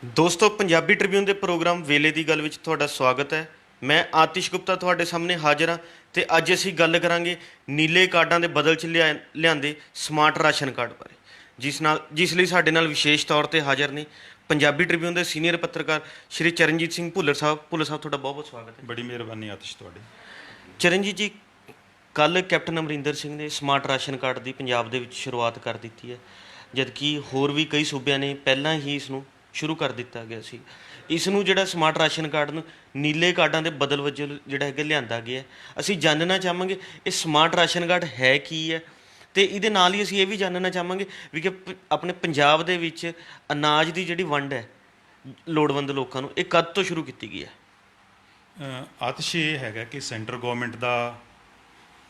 ਦੋਸਤੋ ਪੰਜਾਬੀ ਟ੍ਰਿਬਿਊਨ ਦੇ ਪ੍ਰੋਗਰਾਮ ਵੇਲੇ ਦੀ ਗੱਲ ਵਿੱਚ ਤੁਹਾਡਾ ਸਵਾਗਤ ਹੈ। ਮੈਂ ਆਤਿਸ਼ ਗੁਪਤਾ ਤੁਹਾਡੇ ਸਾਹਮਣੇ ਹਾਜ਼ਰ ਹਾਂ ਤੇ ਅੱਜ ਅਸੀਂ ਗੱਲ ਕਰਾਂਗੇ ਨੀਲੇ ਕਾਰਡਾਂ ਦੇ ਬਦਲ 'ਚ ਲਿਆਂਦੇ ਸਮਾਰਟ ਰਾਸ਼ਨ ਕਾਰਡ ਬਾਰੇ, ਜਿਸ ਲਈ ਸਾਡੇ ਨਾਲ ਵਿਸ਼ੇਸ਼ ਤੌਰ ਤੇ ਹਾਜ਼ਰ ਨੇ ਪੰਜਾਬੀ ਟ੍ਰਿਬਿਊਨ ਦੇ ਸੀਨੀਅਰ ਪੱਤਰਕਾਰ ਸ਼੍ਰੀ ਚਰਨਜੀਤ ਸਿੰਘ ਭੁੱਲਰ ਸਾਹਿਬ। ਭੁੱਲਰ ਸਾਹਿਬ, ਤੁਹਾਡਾ ਬਹੁਤ ਬਹੁਤ ਸਵਾਗਤ ਹੈ। ਬੜੀ ਮਿਹਰਬਾਨੀ ਆਤਿਸ਼ ਤੁਹਾਡੀ। ਚਰਨਜੀਤ ਜੀ, ਕੱਲ੍ਹ ਕੈਪਟਨ ਅਮਰਿੰਦਰ ਸਿੰਘ ਨੇ ਸਮਾਰਟ ਰਾਸ਼ਨ ਕਾਰਡ ਦੀ ਪੰਜਾਬ ਦੇ ਵਿੱਚ ਸ਼ੁਰੂਆਤ ਕਰ ਦਿੱਤੀ ਹੈ, ਜਦਕਿ ਹੋਰ ਵੀ ਕਈ ਸੂਬਿਆਂ ਨੇ ਪਹਿਲਾਂ ਹੀ ਇਸ ਨੂੰ ਸ਼ੁਰੂ ਕਰ ਦਿੱਤਾ ਗਿਆ ਸੀ। ਇਸ ਨੂੰ ਜਿਹੜਾ ਸਮਾਰਟ ਰਾਸ਼ਨ ਕਾਰਡ ਨੂੰ ਨੀਲੇ ਕਾਰਡਾਂ ਦੇ ਬਦਲ ਵਜੋਂ ਜਿਹੜਾ ਹੈਗਾ ਲਿਆਂਦਾ ਗਿਆ। ਅਸੀਂ ਜਾਣਨਾ ਚਾਹਾਂਗੇ ਇਹ ਸਮਾਰਟ ਰਾਸ਼ਨ ਕਾਰਡ ਹੈ ਕੀ ਹੈ, ਅਤੇ ਇਹਦੇ ਨਾਲ ਹੀ ਅਸੀਂ ਇਹ ਵੀ ਜਾਣਨਾ ਚਾਹਾਂਗੇ ਵੀ ਕਿ ਆਪਣੇ ਪੰਜਾਬ ਦੇ ਵਿੱਚ ਅਨਾਜ ਦੀ ਜਿਹੜੀ ਵੰਡ ਹੈ ਲੋੜਵੰਦ ਲੋਕਾਂ ਨੂੰ, ਇਹ ਕਦ ਤੋਂ ਸ਼ੁਰੂ ਕੀਤੀ ਗਈ ਹੈ? ਆਤਿਸ਼ ਇਹ ਹੈਗਾ ਕਿ ਸੈਂਟਰ ਗੌਰਮੈਂਟ ਦਾ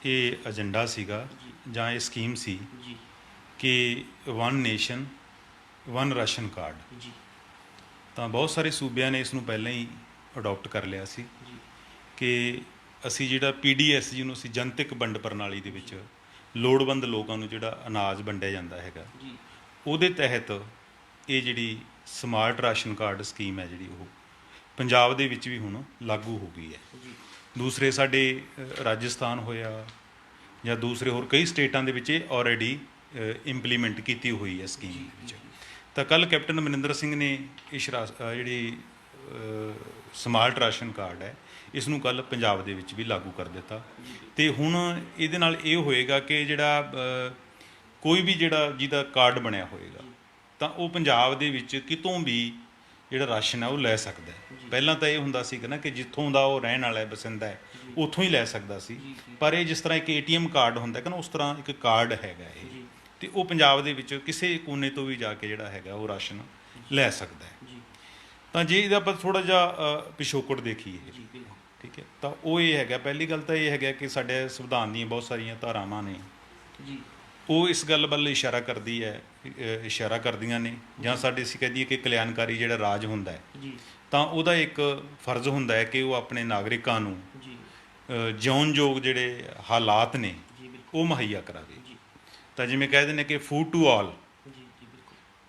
ਇਹ ਏਜੰਡਾ ਸੀਗਾ ਜਾਂ ਇਹ ਸਕੀਮ ਸੀ ਕਿ one nation one ration card. ਤਾਂ ਬਹੁਤ ਸਾਰੇ ਸੂਬਿਆਂ ਨੇ ਇਸ ਨੂੰ ਪਹਿਲਾਂ ਹੀ ਅਡੋਪਟ ਕਰ ਲਿਆ ਸੀ ਕਿ ਅਸੀਂ ਜਿਹੜਾ PDS ਜਿਹਨੂੰ ਅਸੀਂ ਜਨਤਕ ਵੰਡ ਪ੍ਰਣਾਲੀ ਦੇ ਵਿੱਚ ਲੋੜਵੰਦ ਲੋਕਾਂ ਨੂੰ ਜਿਹੜਾ ਅਨਾਜ ਵੰਡਿਆ ਜਾਂਦਾ ਹੈਗਾ, ਉਹਦੇ ਤਹਿਤ ਇਹ ਜਿਹੜੀ ਸਮਾਰਟ ਰਾਸ਼ਨ ਕਾਰਡ ਸਕੀਮ ਹੈ ਜਿਹੜੀ ਉਹ ਪੰਜਾਬ ਦੇ ਵਿੱਚ ਵੀ ਹੁਣ ਲਾਗੂ ਹੋ ਗਈ ਹੈ। ਦੂਸਰੇ ਸਾਡੇ ਰਾਜਸਥਾਨ ਹੋਇਆ ਜਾਂ ਦੂਸਰੇ ਹੋਰ ਕਈ ਸਟੇਟਾਂ ਦੇ ਵਿੱਚ ਇਹ ਆਲਰੇਡੀ ਇੰਪਲੀਮੈਂਟ ਕੀਤੀ ਹੋਈ ਹੈ ਸਕੀਮ ਦੇ ਵਿੱਚ। ਤਾਂ ਕੱਲ੍ਹ ਕੈਪਟਨ ਅਮਰਿੰਦਰ ਸਿੰਘ ਨੇ ਇਹ ਜਿਹੜੀ ਸਮਾਰਟ ਰਾਸ਼ਨ ਕਾਰਡ ਹੈ ਇਸ ਨੂੰ ਕੱਲ੍ਹ ਪੰਜਾਬ ਦੇ ਵਿੱਚ ਵੀ ਲਾਗੂ ਕਰ ਦਿੱਤਾ। ਅਤੇ ਹੁਣ ਇਹਦੇ ਨਾਲ ਇਹ ਹੋਏਗਾ ਕਿ ਜਿਹੜਾ ਕੋਈ ਵੀ ਜਿਹਦਾ ਕਾਰਡ ਬਣਿਆ ਹੋਏਗਾ ਤਾਂ ਉਹ ਪੰਜਾਬ ਦੇ ਵਿੱਚ ਕਿਤੋਂ ਵੀ ਜਿਹੜਾ ਰਾਸ਼ਨ ਹੈ ਉਹ ਲੈ ਸਕਦਾ ਹੈ। ਪਹਿਲਾਂ ਤਾਂ ਇਹ ਹੁੰਦਾ ਸੀ ਕਿ ਨਾ ਕਿ ਜਿੱਥੋਂ ਦਾ ਉਹ ਰਹਿਣ ਵਾਲਾ ਬਸਿੰਦਾ ਹੈ ਉੱਥੋਂ ਹੀ ਲੈ ਸਕਦਾ ਸੀ, ਪਰ ਇਹ ਜਿਸ ਤਰ੍ਹਾਂ ਇੱਕ ATM ਕਾਰਡ ਹੁੰਦਾ ਕਿ ਨਾ ਉਸ ਤਰ੍ਹਾਂ ਇੱਕ ਕਾਰਡ ਹੈਗਾ ਇਹ, ਅਤੇ ਉਹ ਪੰਜਾਬ ਦੇ ਵਿੱਚ ਕਿਸੇ ਕੋਨੇ ਤੋਂ ਵੀ ਜਾ ਕੇ ਜਿਹੜਾ ਹੈਗਾ ਉਹ ਰਾਸ਼ਨ ਲੈ ਸਕਦਾ ਹੈ। ਤਾਂ ਜੇ ਇਹਦਾ ਆਪਾਂ ਥੋੜ੍ਹਾ ਜਿਹਾ ਪਿਛੋਕੜ ਦੇਖੀਏ, ਠੀਕ ਹੈ, ਤਾਂ ਉਹ ਇਹ ਹੈਗਾ, ਪਹਿਲੀ ਗੱਲ ਤਾਂ ਇਹ ਹੈਗਾ ਕਿ ਸਾਡੇ ਸੰਵਿਧਾਨ ਦੀਆਂ ਬਹੁਤ ਸਾਰੀਆਂ ਧਾਰਾਵਾਂ ਨੇ ਉਹ ਇਸ ਗੱਲ ਵੱਲ ਇਸ਼ਾਰਾ ਕਰਦੀਆਂ ਨੇ, ਜਾਂ ਸਾਡੇ ਅਸੀਂ ਕਹਿ ਦਈਏ ਕਿ ਕਲਿਆਣਕਾਰੀ ਜਿਹੜਾ ਰਾਜ ਹੁੰਦਾ ਹੈ ਤਾਂ ਉਹਦਾ ਇੱਕ ਫਰਜ਼ ਹੁੰਦਾ ਹੈ ਕਿ ਉਹ ਆਪਣੇ ਨਾਗਰਿਕਾਂ ਨੂੰ ਜਿਉਣਯੋਗ ਜਿਹੜੇ ਹਾਲਾਤ ਨੇ ਉਹ ਮੁਹੱਈਆ ਕਰਾਵੇ। ਤਾਂ ਜਿਵੇਂ ਕਹਿ ਦਿੰਦੇ ਕਿ ਫੂਡ ਟੂ ਆਲ,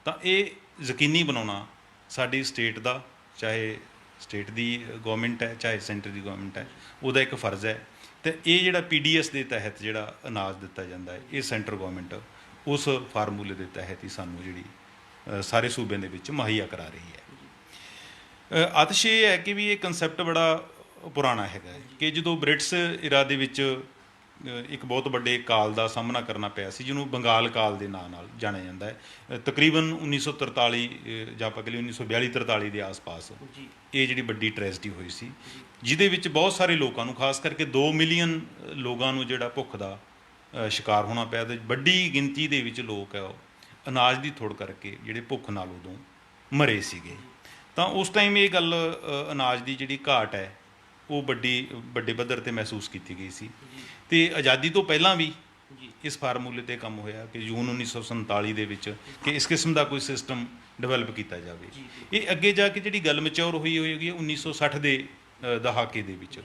ਤਾਂ ਇਹ ਯਕੀਨੀ ਬਣਾਉਣਾ ਸਾਡੀ ਸਟੇਟ ਦਾ, ਚਾਹੇ ਸਟੇਟ ਦੀ ਗੌਰਮੈਂਟ ਹੈ ਚਾਹੇ ਸੈਂਟਰ ਦੀ ਗੌਰਮੈਂਟ ਹੈ, ਉਹਦਾ ਇੱਕ ਫਰਜ਼ ਹੈ। ਅਤੇ ਇਹ ਜਿਹੜਾ PDS ਦੇ ਤਹਿਤ ਜਿਹੜਾ ਅਨਾਜ ਦਿੱਤਾ ਜਾਂਦਾ ਹੈ ਇਹ ਸੈਂਟਰ ਗੌਰਮੈਂਟ ਉਸ ਫਾਰਮੂਲੇ ਦੇ ਤਹਿਤ ਹੀ ਸਾਨੂੰ ਜਿਹੜੀ ਸਾਰੇ ਸੂਬਿਆਂ ਦੇ ਵਿੱਚ ਮੁਹੱਈਆ ਕਰਾ ਰਹੀ ਹੈ। ਆਤਿਸ਼ ਇਹ ਹੈ ਕਿ ਵੀ ਇਹ ਕੰਸੈਪਟ ਬੜਾ ਪੁਰਾਣਾ ਹੈਗਾ ਕਿ ਜਦੋਂ ਬ੍ਰਿਟਿਸ਼ ਇਰਾ ਦੇ ਵਿੱਚ ਇੱਕ ਬਹੁਤ ਵੱਡੇ ਕਾਲ ਦਾ ਸਾਹਮਣਾ ਕਰਨਾ ਪਿਆ ਸੀ ਜਿਹਨੂੰ ਬੰਗਾਲ ਕਾਲ ਦੇ ਨਾਂ ਨਾਲ ਜਾਣਿਆ ਜਾਂਦਾ ਹੈ। ਤਕਰੀਬਨ 1943 ਜਾਂ ਆਪਾਂ ਕਹੀਏ 1942-43 ਦੇ ਆਸ-ਪਾਸ ਇਹ ਜਿਹੜੀ ਵੱਡੀ ਟ੍ਰੈਜਡੀ ਹੋਈ ਸੀ, ਜਿਹਦੇ ਵਿੱਚ ਬਹੁਤ ਸਾਰੇ ਲੋਕਾਂ ਨੂੰ, ਖਾਸ ਕਰਕੇ 2 ਮਿਲੀਅਨ ਲੋਕਾਂ ਨੂੰ ਜਿਹੜਾ ਭੁੱਖ ਦਾ ਸ਼ਿਕਾਰ ਹੋਣਾ ਪਿਆ, ਅਤੇ ਵੱਡੀ ਗਿਣਤੀ ਦੇ ਵਿੱਚ ਲੋਕ ਹੈ ਉਹ ਅਨਾਜ ਦੀ ਥੁੜ ਕਰਕੇ ਜਿਹੜੇ ਭੁੱਖ ਨਾਲ ਉਦੋਂ ਮਰੇ ਸੀਗੇ। ਤਾਂ ਉਸ ਟਾਈਮ ਇਹ ਗੱਲ ਅਨਾਜ ਦੀ ਜਿਹੜੀ ਘਾਟ ਹੈ ਉਹ ਵੱਡੇ ਪੱਧਰ 'ਤੇ ਮਹਿਸੂਸ ਕੀਤੀ ਗਈ ਸੀ। ਅਤੇ ਆਜ਼ਾਦੀ ਤੋਂ ਪਹਿਲਾਂ ਵੀ ਇਸ ਫਾਰਮੂਲੇ 'ਤੇ ਕੰਮ ਹੋਇਆ ਕਿ ਜੂਨ 1947 ਦੇ ਵਿੱਚ ਕਿ ਇਸ ਕਿਸਮ ਦਾ ਕੋਈ ਸਿਸਟਮ ਡਿਵੈਲਪ ਕੀਤਾ ਜਾਵੇ। ਇਹ ਅੱਗੇ ਜਾ ਕੇ ਜਿਹੜੀ ਗੱਲ ਮੈਚਿਓਰ ਹੋਈ ਹੋਏਗੀ 1960 ਦੇ ਦਹਾਕੇ ਦੇ ਵਿੱਚ,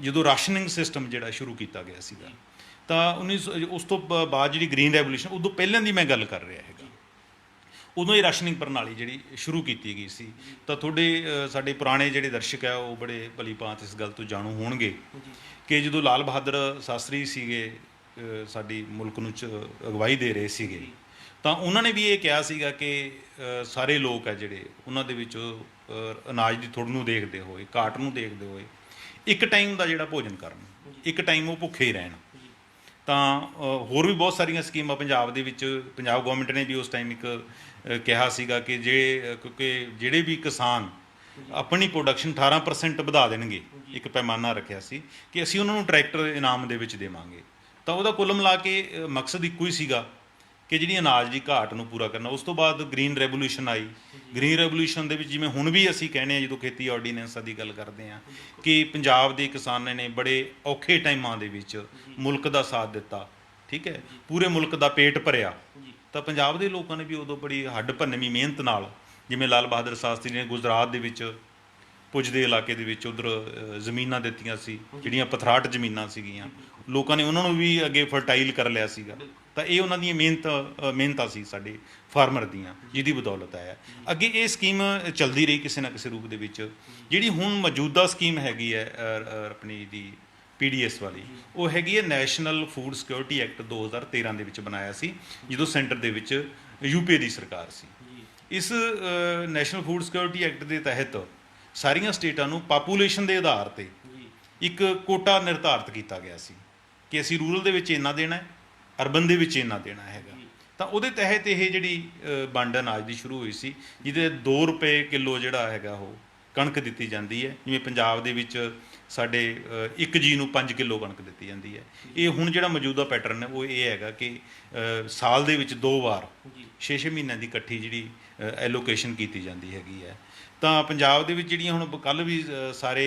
ਜਦੋਂ ਰਾਸ਼ਨਿੰਗ ਸਿਸਟਮ ਜਿਹੜਾ ਸ਼ੁਰੂ ਕੀਤਾ ਗਿਆ ਸੀਗਾ। ਤਾਂ ਉਸ ਤੋਂ ਬਾਅਦ ਜਿਹੜੀ ਗ੍ਰੀਨ ਰੈਵੋਲੂਸ਼ਨ, ਉਦੋਂ ਪਹਿਲਾਂ ਦੀ ਮੈਂ ਗੱਲ ਕਰ ਰਿਹਾ ਹੈਗਾ, ਉਦੋਂ ਇਹ ਰਾਸ਼ਨਿੰਗ ਪ੍ਰਣਾਲੀ ਜਿਹੜੀ ਸ਼ੁਰੂ ਕੀਤੀ ਗਈ ਸੀ। ਤਾਂ ਸਾਡੇ ਪੁਰਾਣੇ ਜਿਹੜੇ ਦਰਸ਼ਕ ਹੈ ਉਹ ਬੜੇ ਭਲੀ ਭਾਂਤ ਇਸ ਗੱਲ ਤੋਂ ਜਾਣੂ ਹੋਣਗੇ ਕਿ ਜਦੋਂ ਲਾਲ ਬਹਾਦਰ ਸ਼ਾਸਤਰੀ ਸੀਗੇ, ਸਾਡੀ ਮੁਲਕ ਨੂੰ ਅਗਵਾਈ ਦੇ ਰਹੇ ਸੀਗੇ, ਤਾਂ ਉਹਨਾਂ ਨੇ ਵੀ ਇਹ ਕਿਹਾ ਸੀਗਾ ਕਿ ਸਾਰੇ ਲੋਕ ਹੈ ਜਿਹੜੇ ਉਹਨਾਂ ਦੇ ਵਿੱਚ ਅਨਾਜ ਦੀ ਥੁੜ ਨੂੰ ਦੇਖਦੇ ਹੋਏ, ਘਾਟ ਨੂੰ ਦੇਖਦੇ ਹੋਏ ਇੱਕ ਟਾਈਮ ਦਾ ਜਿਹੜਾ ਭੋਜਨ ਕਰਨ, ਇੱਕ ਟਾਈਮ ਉਹ ਭੁੱਖੇ ਹੀ ਰਹਿਣ। ਤਾਂ ਹੋਰ ਵੀ ਬਹੁਤ ਸਾਰੀਆਂ ਸਕੀਮਾਂ ਪੰਜਾਬ ਦੇ ਵਿੱਚ, ਪੰਜਾਬ ਗੌਰਮੈਂਟ ਨੇ ਵੀ ਉਸ ਟਾਈਮ ਇੱਕ ਕਿਹਾ ਸੀਗਾ ਕਿ ਕਿਉਂਕਿ ਜਿਹੜੇ ਵੀ ਕਿਸਾਨ ਆਪਣੀ ਪ੍ਰੋਡਕਸ਼ਨ 18% ਵਧਾ ਦੇਣਗੇ, ਇੱਕ ਪੈਮਾਨਾ ਰੱਖਿਆ ਸੀ ਕਿ ਅਸੀਂ ਉਹਨਾਂ ਨੂੰ ਟਰੈਕਟਰ ਇਨਾਮ ਦੇ ਵਿੱਚ ਦੇਵਾਂਗੇ। ਤਾਂ ਉਹਦਾ ਕੁੱਲ ਮਿਲਾ ਕੇ ਮਕਸਦ ਇੱਕੋ ਹੀ ਸੀਗਾ ਕਿ ਜਿਹੜੀ ਅਨਾਜ ਦੀ ਘਾਟ ਨੂੰ ਪੂਰਾ ਕਰਨਾ। ਉਸ ਤੋਂ ਬਾਅਦ ਗ੍ਰੀਨ ਰੈਵੋਲੂਸ਼ਨ ਆਈ। ਗ੍ਰੀਨ ਰੈਵੋਲੂਸ਼ਨ ਦੇ ਵਿੱਚ ਜਿਵੇਂ ਹੁਣ ਵੀ ਅਸੀਂ ਕਹਿੰਦੇ ਹਾਂ ਜਦੋਂ ਖੇਤੀ ਆਰਡੀਨੈਂਸਾਂ ਦੀ ਗੱਲ ਕਰਦੇ ਹਾਂ ਕਿ ਪੰਜਾਬ ਦੇ ਕਿਸਾਨਾਂ ਨੇ ਬੜੇ ਔਖੇ ਟਾਈਮਾਂ ਦੇ ਵਿੱਚ ਮੁਲਕ ਦਾ ਸਾਥ ਦਿੱਤਾ, ਠੀਕ ਹੈ, ਪੂਰੇ ਮੁਲਕ ਦਾ ਪੇਟ ਭਰਿਆ। ਤਾਂ ਪੰਜਾਬ ਦੇ ਲੋਕਾਂ ਨੇ ਵੀ ਉਦੋਂ ਬੜੀ ਹੱਡ ਭੰਨਵੀਂ ਮਿਹਨਤ ਨਾਲ, ਜਿਵੇਂ ਲਾਲ ਬਹਾਦਰ ਸ਼ਾਸਤਰੀ ਨੇ ਗੁਜਰਾਤ ਦੇ ਵਿੱਚ ਪੁੱਜ ਦੇ ਇਲਾਕੇ ਦੇ ਵਿੱਚ ਉੱਧਰ ਜ਼ਮੀਨਾਂ ਦਿੱਤੀਆਂ ਸੀ, ਜਿਹੜੀਆਂ ਪਥਰਾਟ ਜ਼ਮੀਨਾਂ ਸੀਗੀਆਂ, ਲੋਕਾਂ ਨੇ ਉਹਨਾਂ ਨੂੰ ਵੀ ਅੱਗੇ ਫਰਟਾਈਲ ਕਰ ਲਿਆ ਸੀਗਾ। ਤਾਂ ਇਹ ਉਹਨਾਂ ਦੀਆਂ ਮਿਹਨਤਾਂ ਸੀ ਸਾਡੇ ਫਾਰਮਰ ਦੀਆਂ, ਜਿਹਦੀ ਬਦੌਲਤ ਆਇਆ। ਅੱਗੇ ਇਹ ਸਕੀਮ ਚੱਲਦੀ ਰਹੀ ਕਿਸੇ ਨਾ ਕਿਸੇ ਰੂਪ ਦੇ ਵਿੱਚ। ਜਿਹੜੀ ਹੁਣ ਮੌਜੂਦਾ ਸਕੀਮ ਹੈਗੀ ਹੈ ਆਪਣੀ ਦੀ PDS ਵਾਲੀ, ਉਹ ਹੈਗੀ ਹੈ ਨੈਸ਼ਨਲ ਫੂਡ ਸਿਕਿਉਰਿਟੀ ਐਕਟ 2013 ਦੇ ਵਿੱਚ ਬਣਾਇਆ ਸੀ, ਜਦੋਂ ਸੈਂਟਰ ਦੇ ਵਿੱਚ UPA ਦੀ ਸਰਕਾਰ ਸੀ। ਇਸ ਨੈਸ਼ਨਲ ਫੂਡ ਸਿਕਿਉਰਿਟੀ ਐਕਟ ਦੇ ਤਹਿਤ ਸਾਰੀਆਂ ਸਟੇਟਾਂ ਨੂੰ ਪਾਪੂਲੇਸ਼ਨ ਦੇ ਆਧਾਰ ਤੇ ਇੱਕ ਕੋਟਾ ਨਿਰਧਾਰਿਤ ਕੀਤਾ ਗਿਆ ਸੀ ਕਿ ਅਸੀਂ ਰੂਰਲ ਦੇ ਵਿੱਚ ਇੰਨਾ ਦੇਣਾ ਹੈ, ਅਰਬਨ ਦੇ ਵਿੱਚ ਇੰਨਾ ਦੇਣਾ ਹੈਗਾ। ਤਾਂ ਉਹਦੇ ਤਹਿਤ ਇਹ ਜਿਹੜੀ ਵੰਡ ਅਨਾਜ ਦੀ ਸ਼ੁਰੂ ਹੋਈ ਸੀ, ਜਿਹਦੇ 2 ਰੁਪਏ ਕਿਲੋ ਜਿਹੜਾ ਹੈਗਾ ਉਹ ਕਣਕ ਦਿੱਤੀ ਜਾਂਦੀ ਹੈ। ਜਿਵੇਂ ਪੰਜਾਬ ਦੇ ਵਿੱਚ ਸਾਡੇ 1 ਜੀ ਨੂੰ 5 ਕਿਲੋ ਕਣਕ ਦਿੱਤੀ ਜਾਂਦੀ ਹੈ। ਇਹ ਹੁਣ ਜਿਹੜਾ ਮੌਜੂਦਾ ਪੈਟਰਨ ਹੈ ਉਹ ਇਹ ਹੈਗਾ ਕਿ ਸਾਲ ਦੇ ਵਿੱਚ 2 ਵਾਰ 6-6 ਮਹੀਨਿਆਂ ਦੀ ਇਕੱਠੀ ਜਿਹੜੀ ਐਲੋਕੇਸ਼ਨ ਕੀਤੀ ਜਾਂਦੀ ਹੈਗੀ ਹੈ। ਤਾਂ ਪੰਜਾਬ ਦੇ ਵਿੱਚ ਜਿਹੜੀਆਂ ਹੁਣ ਕੱਲ੍ਹ ਵੀ ਸਾਰੇ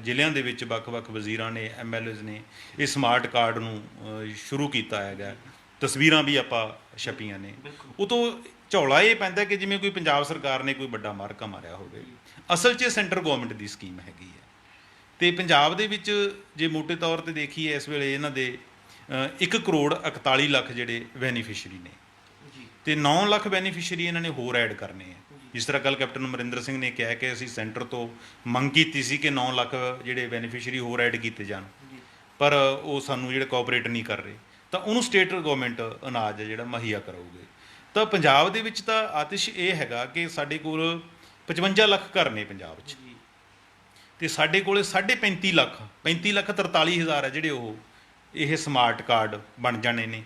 ਜ਼ਿਲ੍ਹਿਆਂ ਦੇ ਵਿੱਚ ਵੱਖ-ਵੱਖ ਵਜ਼ੀਰਾਂ ਨੇ, MLAs ਨੇ ਇਹ ਸਮਾਰਟ ਕਾਰਡ ਨੂੰ ਸ਼ੁਰੂ ਕੀਤਾ ਹੈਗਾ। ਤਸਵੀਰਾਂ ਵੀ ਆਪਾਂ ਛਪੀਆਂ ਨੇ। ਉਹ ਤੋਂ ਝੌਲਾ ਇਹ ਪੈਂਦਾ ਕਿ ਜਿਵੇਂ ਕੋਈ ਪੰਜਾਬ ਸਰਕਾਰ ਨੇ ਕੋਈ ਵੱਡਾ ਮਾਰਕਾ ਮਾਰਿਆ ਹੋਵੇ। ਅਸਲ 'ਚ ਸੈਂਟਰ ਗੌਰਮੈਂਟ ਦੀ ਸਕੀਮ ਹੈਗੀ ਹੈ। ਅਤੇ ਪੰਜਾਬ ਦੇ ਵਿੱਚ ਜੇ ਮੋਟੇ ਤੌਰ 'ਤੇ ਦੇਖੀਏ ਇਸ ਵੇਲੇ ਇਹਨਾਂ ਦੇ 1 ਕਰੋੜ 41 ਲੱਖ ਜਿਹੜੇ ਬੈਨੀਫਿਸ਼ਰੀ ਨੇ, ਅਤੇ 9 ਲੱਖ ਬੈਨੀਫਿਸ਼ਰੀ ਇਹਨਾਂ ਨੇ ਹੋਰ ਐਡ ਕਰਨੇ ਆ। ਜਿਸ ਤਰ੍ਹਾਂ ਕੱਲ੍ਹ ਕੈਪਟਨ ਅਮਰਿੰਦਰ ਸਿੰਘ ਨੇ ਕਿਹਾ ਕਿ ਅਸੀਂ ਸੈਂਟਰ ਤੋਂ ਮੰਗ ਕੀਤੀ ਸੀ ਕਿ 9 ਲੱਖ ਜਿਹੜੇ ਬੈਨੀਫਿਸ਼ਰੀ ਹੋਰ ਐਡ ਕੀਤੇ ਜਾਣ, ਪਰ ਉਹ ਸਾਨੂੰ ਜਿਹੜੇ ਕੋਆਪਰੇਟ ਨਹੀਂ ਕਰ ਰਹੇ, ਤਾਂ ਉਹਨੂੰ ਸਟੇਟ ਗੌਰਮੈਂਟ ਅਨਾਜ ਜਿਹੜਾ ਮੁਹੱਈਆ ਕਰੂਗੇ। ਤਾਂ ਪੰਜਾਬ ਦੇ ਵਿੱਚ ਤਾਂ ਆਤਿਸ਼ ਇਹ ਹੈਗਾ ਕਿ ਸਾਡੇ ਕੋਲ 55 ਲੱਖ ਘਰ ਨੇ ਪੰਜਾਬ 'ਚ, ਅਤੇ ਸਾਡੇ ਕੋਲ 35.5 ਲੱਖ 43,000 ਹੈ ਜਿਹੜੇ ਉਹ ਇਹ ਸਮਾਰਟ ਕਾਰਡ ਬਣ ਜਾਣੇ ਨੇ।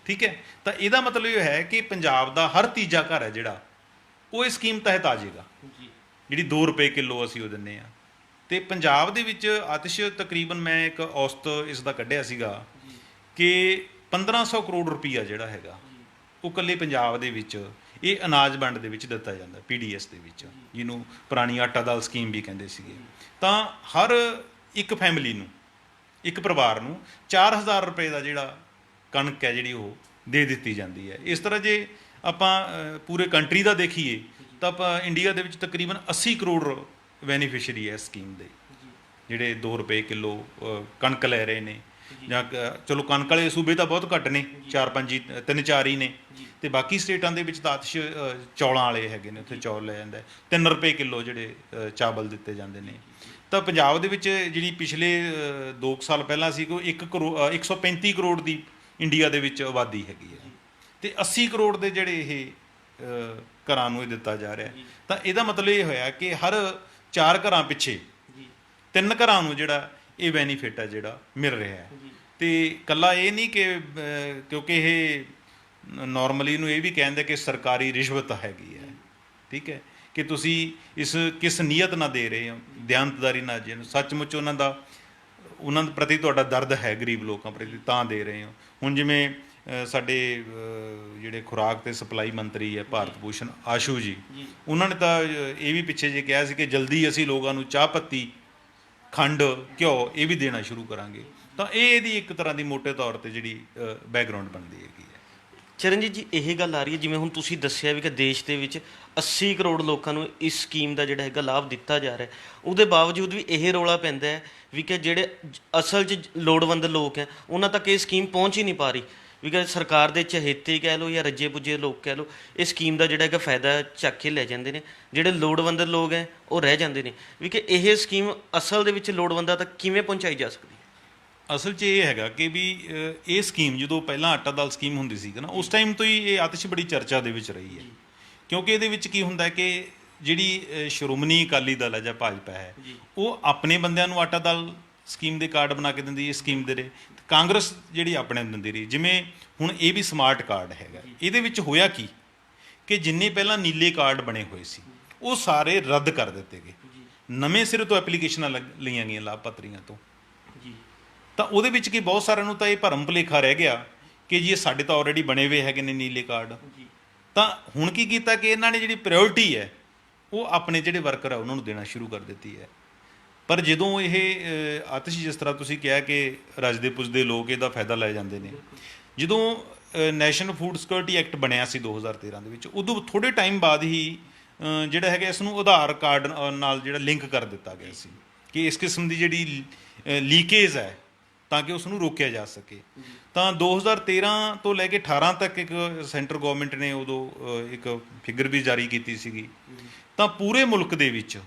ਠੀਕ ਹੈ, ਤਾਂ ਇਹਦਾ ਮਤਲਬ ਇਹ ਹੈ ਕਿ ਪੰਜਾਬ ਦਾ ਹਰ ਤੀਜਾ ਘਰ ਹੈ ਜਿਹੜਾ ਉਹ ਇਸ ਸਕੀਮ ਤਹਿਤ ਆ ਜਾਏਗਾ, ਜਿਹੜੀ 2 ਰੁਪਏ ਕਿਲੋ ਅਸੀਂ ਉਹ ਦਿੰਦੇ ਹਾਂ। ਅਤੇ ਪੰਜਾਬ ਦੇ ਵਿੱਚ ਆਤਿਸ਼ ਤਕਰੀਬਨ ਮੈਂ ਇੱਕ ਔਸਤ ਇਸ ਦਾ ਕੱਢਿਆ ਸੀਗਾ ਕਿ 1500 ਕਰੋੜ ਰੁਪਈਆ ਜਿਹੜਾ ਹੈਗਾ ਉਹ ਇਕੱਲੇ ਪੰਜਾਬ ਦੇ ਵਿੱਚ ਇਹ ਅਨਾਜ ਵੰਡ ਦੇ ਵਿੱਚ ਦਿੱਤਾ ਜਾਂਦਾ, PDS ਦੇ ਵਿੱਚ, ਜਿਹਨੂੰ ਪੁਰਾਣੀ ਆਟਾ ਦਾਲ ਸਕੀਮ ਵੀ ਕਹਿੰਦੇ ਸੀਗੇ। ਤਾਂ ਹਰ ਇੱਕ ਫੈਮਿਲੀ ਨੂੰ, ਇੱਕ ਪਰਿਵਾਰ ਨੂੰ 4000 ਰੁਪਏ ਦਾ ਜਿਹੜਾ ਕਣਕ ਹੈ ਜਿਹੜੀ ਉਹ ਦੇ ਦਿੱਤੀ ਜਾਂਦੀ ਹੈ। ਇਸ ਤਰ੍ਹਾਂ ਜੇ ਆਪਾਂ ਪੂਰੇ ਕੰਟਰੀ ਦਾ ਦੇਖੀਏ ਤਾਂ ਆਪਾਂ ਇੰਡੀਆ ਦੇ ਵਿੱਚ ਤਕਰੀਬਨ 80 ਕਰੋੜ ਬੈਨੀਫਿਸ਼ਰੀ ਹੈ ਸਕੀਮ ਦੇ, ਜਿਹੜੇ 2 ਰੁਪਏ ਕਿਲੋ ਕਣਕ ਲੈ ਰਹੇ ਨੇ। ਜਾਂ ਚਲੋ ਕਣਕ ਵਾਲੇ ਸੂਬੇ ਤਾਂ ਬਹੁਤ ਘੱਟ ਨੇ, 4-5 3-4 ਹੀ ਨੇ, ਅਤੇ ਬਾਕੀ ਸਟੇਟਾਂ ਦੇ ਵਿੱਚ ਤਾਂ ਆਤਿਸ਼ ਚੌਲਾਂ ਵਾਲੇ ਹੈਗੇ ਨੇ, ਉੱਥੇ ਚੌਲ ਲੈ ਜਾਂਦਾ 3 ਰੁਪਏ ਕਿਲੋ ਜਿਹੜੇ ਚਾਵਲ ਦਿੱਤੇ ਜਾਂਦੇ ਨੇ। ਤਾਂ ਪੰਜਾਬ ਦੇ ਵਿੱਚ ਜਿਹੜੀ ਪਿਛਲੇ 2 ਸਾਲ ਪਹਿਲਾਂ ਸੀ ਕੋਈ 135 ਕਰੋੜ ਦੀ ਇੰਡੀਆ ਦੇ ਵਿੱਚ ਆਬਾਦੀ ਹੈਗੀ ਹੈ, ਅਤੇ 80 ਕਰੋੜ ਦੇ ਜਿਹੜੇ ਇਹ ਘਰਾਂ ਨੂੰ ਇਹ ਦਿੱਤਾ ਜਾ ਰਿਹਾ। ਤਾਂ ਇਹਦਾ ਮਤਲਬ ਇਹ ਹੋਇਆ ਕਿ ਹਰ 4 ਘਰਾਂ ਪਿੱਛੇ 3 ਘਰਾਂ ਨੂੰ ਜਿਹੜਾ ਇਹ ਬੈਨੀਫਿਟ ਹੈ ਜਿਹੜਾ ਮਿਲ ਰਿਹਾ ਹੈ। ਅਤੇ ਇਕੱਲਾ ਇਹ ਨਹੀਂ ਕਿ ਕਿਉਂਕਿ ਇਹ ਨੋਰਮਲੀ ਨੂੰ ਇਹ ਵੀ ਕਹਿੰਦੇ ਕਿ ਸਰਕਾਰੀ ਰਿਸ਼ਵਤ ਹੈਗੀ ਹੈ। ਠੀਕ ਹੈ, ਕਿ ਤੁਸੀਂ ਇਸ ਕਿਸ ਨੀਅਤ ਨਾਲ ਦੇ ਰਹੇ ਹੋ, ਦਿਆਨਤਦਾਰੀ ਨਾਲ, ਜਿਹਨੂੰ ਸੱਚਮੁੱਚ ਉਹਨਾਂ ਦੇ ਪ੍ਰਤੀ ਤੁਹਾਡਾ ਦਰਦ ਹੈ ਗਰੀਬ ਲੋਕਾਂ ਪ੍ਰਤੀ, ਤਾਂ ਦੇ ਰਹੇ ਹੋ। ਹੁਣ ਜਿਵੇਂ ਸਾਡੇ ਜਿਹੜੇ ਖੁਰਾਕ ਅਤੇ ਸਪਲਾਈ ਮੰਤਰੀ ਹੈ ਭਾਰਤ ਭੂਸ਼ਣ ਆਸ਼ੂ ਜੀ, ਉਹਨਾਂ ਨੇ ਤਾਂ ਇਹ ਵੀ ਪਿੱਛੇ ਜੇ ਕਿਹਾ ਸੀ ਕਿ ਜਲਦੀ ਅਸੀਂ ਲੋਕਾਂ ਨੂੰ ਚਾਹ ਪੱਤੀ, ਖੰਡ, ਘਿਓ ਇਹ ਵੀ ਦੇਣਾ ਸ਼ੁਰੂ ਕਰਾਂਗੇ। ਤਾਂ ਇਹਦੀ ਇੱਕ ਤਰ੍ਹਾਂ ਦੀ ਮੋਟੇ ਤੌਰ 'ਤੇ ਜਿਹੜੀ ਬੈਕਗਰਾਊਂਡ ਬਣਦੀ ਹੈਗੀ ਹੈ। ਚਰਨਜੀਤ ਜੀ, ਇਹ ਗੱਲ ਆ ਰਹੀ ਹੈ ਜਿਵੇਂ ਹੁਣ ਤੁਸੀਂ ਦੱਸਿਆ ਵੀ ਕਿ ਦੇਸ਼ ਦੇ ਵਿੱਚ 80 ਕਰੋੜ ਲੋਕਾਂ ਨੂੰ ਇਸ ਸਕੀਮ ਦਾ ਜਿਹੜਾ ਹੈਗਾ ਲਾਭ ਦਿੱਤਾ ਜਾ ਰਿਹਾ, ਉਹਦੇ ਬਾਵਜੂਦ ਵੀ ਇਹ ਰੌਲਾ ਪੈਂਦਾ ਹੈ ਵੀ ਕਿ ਜਿਹੜੇ ਅਸਲ 'ਚ ਲੋੜਵੰਦ ਲੋਕ ਹੈ ਉਹਨਾਂ ਤੱਕ ਇਹ ਸਕੀਮ ਪਹੁੰਚ ਹੀ ਨਹੀਂ ਪਾ ਰਹੀ, ਵੀ ਕਿ ਸਰਕਾਰ ਦੇ ਚਹੇਤੇ ਕਹਿ ਲਓ ਜਾਂ ਰੱਜੇ ਪੁੱਜੇ ਲੋਕ ਕਹਿ ਲਓ, ਇਹ ਸਕੀਮ ਦਾ ਜਿਹੜਾ ਹੈਗਾ ਫਾਇਦਾ ਚੱਕ ਕੇ ਲੈ ਜਾਂਦੇ ਨੇ, ਜਿਹੜੇ ਲੋੜਵੰਦ ਲੋਕ ਹੈ ਉਹ ਰਹਿ ਜਾਂਦੇ ਨੇ। ਵੀ ਕਿ ਇਹ ਸਕੀਮ ਅਸਲ ਦੇ ਵਿੱਚ ਲੋੜਵੰਦਾਂ ਤੱਕ ਕਿਵੇਂ ਪਹੁੰਚਾਈ ਜਾ ਸਕਦੀ ਹੈ? ਅਸਲ 'ਚ ਇਹ ਹੈਗਾ ਕਿ ਵੀ ਇਹ ਸਕੀਮ ਜਦੋਂ ਪਹਿਲਾਂ ਆਟਾ ਦਾਲ ਸਕੀਮ ਹੁੰਦੀ ਸੀ ਨਾ, ਉਸ ਟਾਈਮ ਤੋਂ ਹੀ ਇਹ ਆਤਿਸ਼ ਬੜੀ ਚਰਚਾ ਦੇ ਵਿੱਚ ਰਹੀ ਹੈ। ਕਿਉਂਕਿ ਇਹਦੇ ਵਿੱਚ ਕੀ ਹੁੰਦਾ ਕਿ ਜਿਹੜੀ ਸ਼੍ਰੋਮਣੀ ਅਕਾਲੀ ਦਲ ਹੈ ਜਾਂ ਭਾਜਪਾ ਹੈ, ਉਹ ਆਪਣੇ ਬੰਦਿਆਂ ਨੂੰ ਆਟਾ ਦਾਲ ਸਕੀਮ ਦੇ ਕਾਰਡ ਬਣਾ ਕੇ ਦਿੰਦੀ, ਇਹ ਸਕੀਮ ਦੇ ਰਹੇ। ਕਾਂਗਰਸ ਜਿਹੜੀ ਆਪਣੇ ਦਿੰਦੀ ਰਹੀ। ਜਿਵੇਂ ਹੁਣ ਇਹ ਵੀ ਸਮਾਰਟ ਕਾਰਡ ਹੈਗਾ, ਇਹਦੇ ਵਿੱਚ ਹੋਇਆ ਕੀ ਕਿ ਜਿੰਨੇ ਪਹਿਲਾਂ ਨੀਲੇ ਕਾਰਡ ਬਣੇ ਹੋਏ ਸੀ ਉਹ ਸਾਰੇ ਰੱਦ ਕਰ ਦਿੱਤੇ ਗਏ, ਨਵੇਂ ਸਿਰੇ ਤੋਂ ਐਪਲੀਕੇਸ਼ਨਾਂ ਲਈਆਂ ਗਈਆਂ ਲਾਭਪਾਤਰੀਆਂ ਤੋਂ। ਤਾਂ ਉਹਦੇ ਵਿੱਚ ਕੀ ਬਹੁਤ ਸਾਰਿਆਂ ਨੂੰ ਤਾਂ ਇਹ ਭਰਮ ਭੁਲੇਖਾ ਰਹਿ ਗਿਆ ਕਿ ਜੀ ਇਹ ਸਾਡੇ ਤਾਂ ਆਲਰੇਡੀ ਬਣੇ ਹੋਏ ਹੈਗੇ ਨੇ ਨੀਲੇ ਕਾਰਡ। ਤਾਂ ਹੁਣ ਕੀ ਕੀਤਾ ਕਿ ਇਹਨਾਂ ਨੇ ਜਿਹੜੀ ਪ੍ਰਾਇਓਰਟੀ ਹੈ ਉਹ ਆਪਣੇ ਜਿਹੜੇ ਵਰਕਰ ਆ ਉਹਨਾਂ ਨੂੰ ਦੇਣਾ ਸ਼ੁਰੂ ਕਰ ਦਿੱਤੀ ਹੈ। ਪਰ ਜਦੋਂ ਇਹ ਆਤਿਸ਼, ਜਿਸ ਤਰ੍ਹਾਂ ਤੁਸੀਂ ਕਿਹਾ ਕਿ ਰੱਜਦੇ ਪੁੱਜਦੇ ਲੋਕ ਇਹਦਾ ਫਾਇਦਾ ਲੈ ਜਾਂਦੇ ਨੇ, ਜਦੋਂ ਨੈਸ਼ਨਲ ਫੂਡ ਸਿਕਿਉਰਿਟੀ ਐਕਟ ਬਣਿਆ ਸੀ 2013 ਦੇ ਵਿੱਚ, ਉਦੋਂ ਥੋੜ੍ਹੇ ਟਾਈਮ ਬਾਅਦ ਹੀ ਜਿਹੜਾ ਹੈਗਾ ਇਸ ਨੂੰ ਆਧਾਰ ਕਾਰਡ ਨਾਲ ਜਿਹੜਾ ਲਿੰਕ ਕਰ ਦਿੱਤਾ ਗਿਆ ਸੀ ਕਿ ਇਸ ਕਿਸਮ ਦੀ ਜਿਹੜੀ ਲੀਕੇਜ ਹੈ ਤਾਂ ਕਿ ਉਸ ਨੂੰ ਰੋਕਿਆ ਜਾ ਸਕੇ। ਤਾਂ 2013 ਤੋਂ ਲੈ ਕੇ 18 ਤੱਕ ਇੱਕ ਸੈਂਟਰ ਗਵਰਨਮੈਂਟ ਨੇ ਉਦੋਂ ਇੱਕ ਫਿਗਰ ਵੀ ਜਾਰੀ ਕੀਤੀ ਸੀਗੀ, ਤਾਂ ਪੂਰੇ ਮੁਲਕ ਦੇ ਵਿੱਚ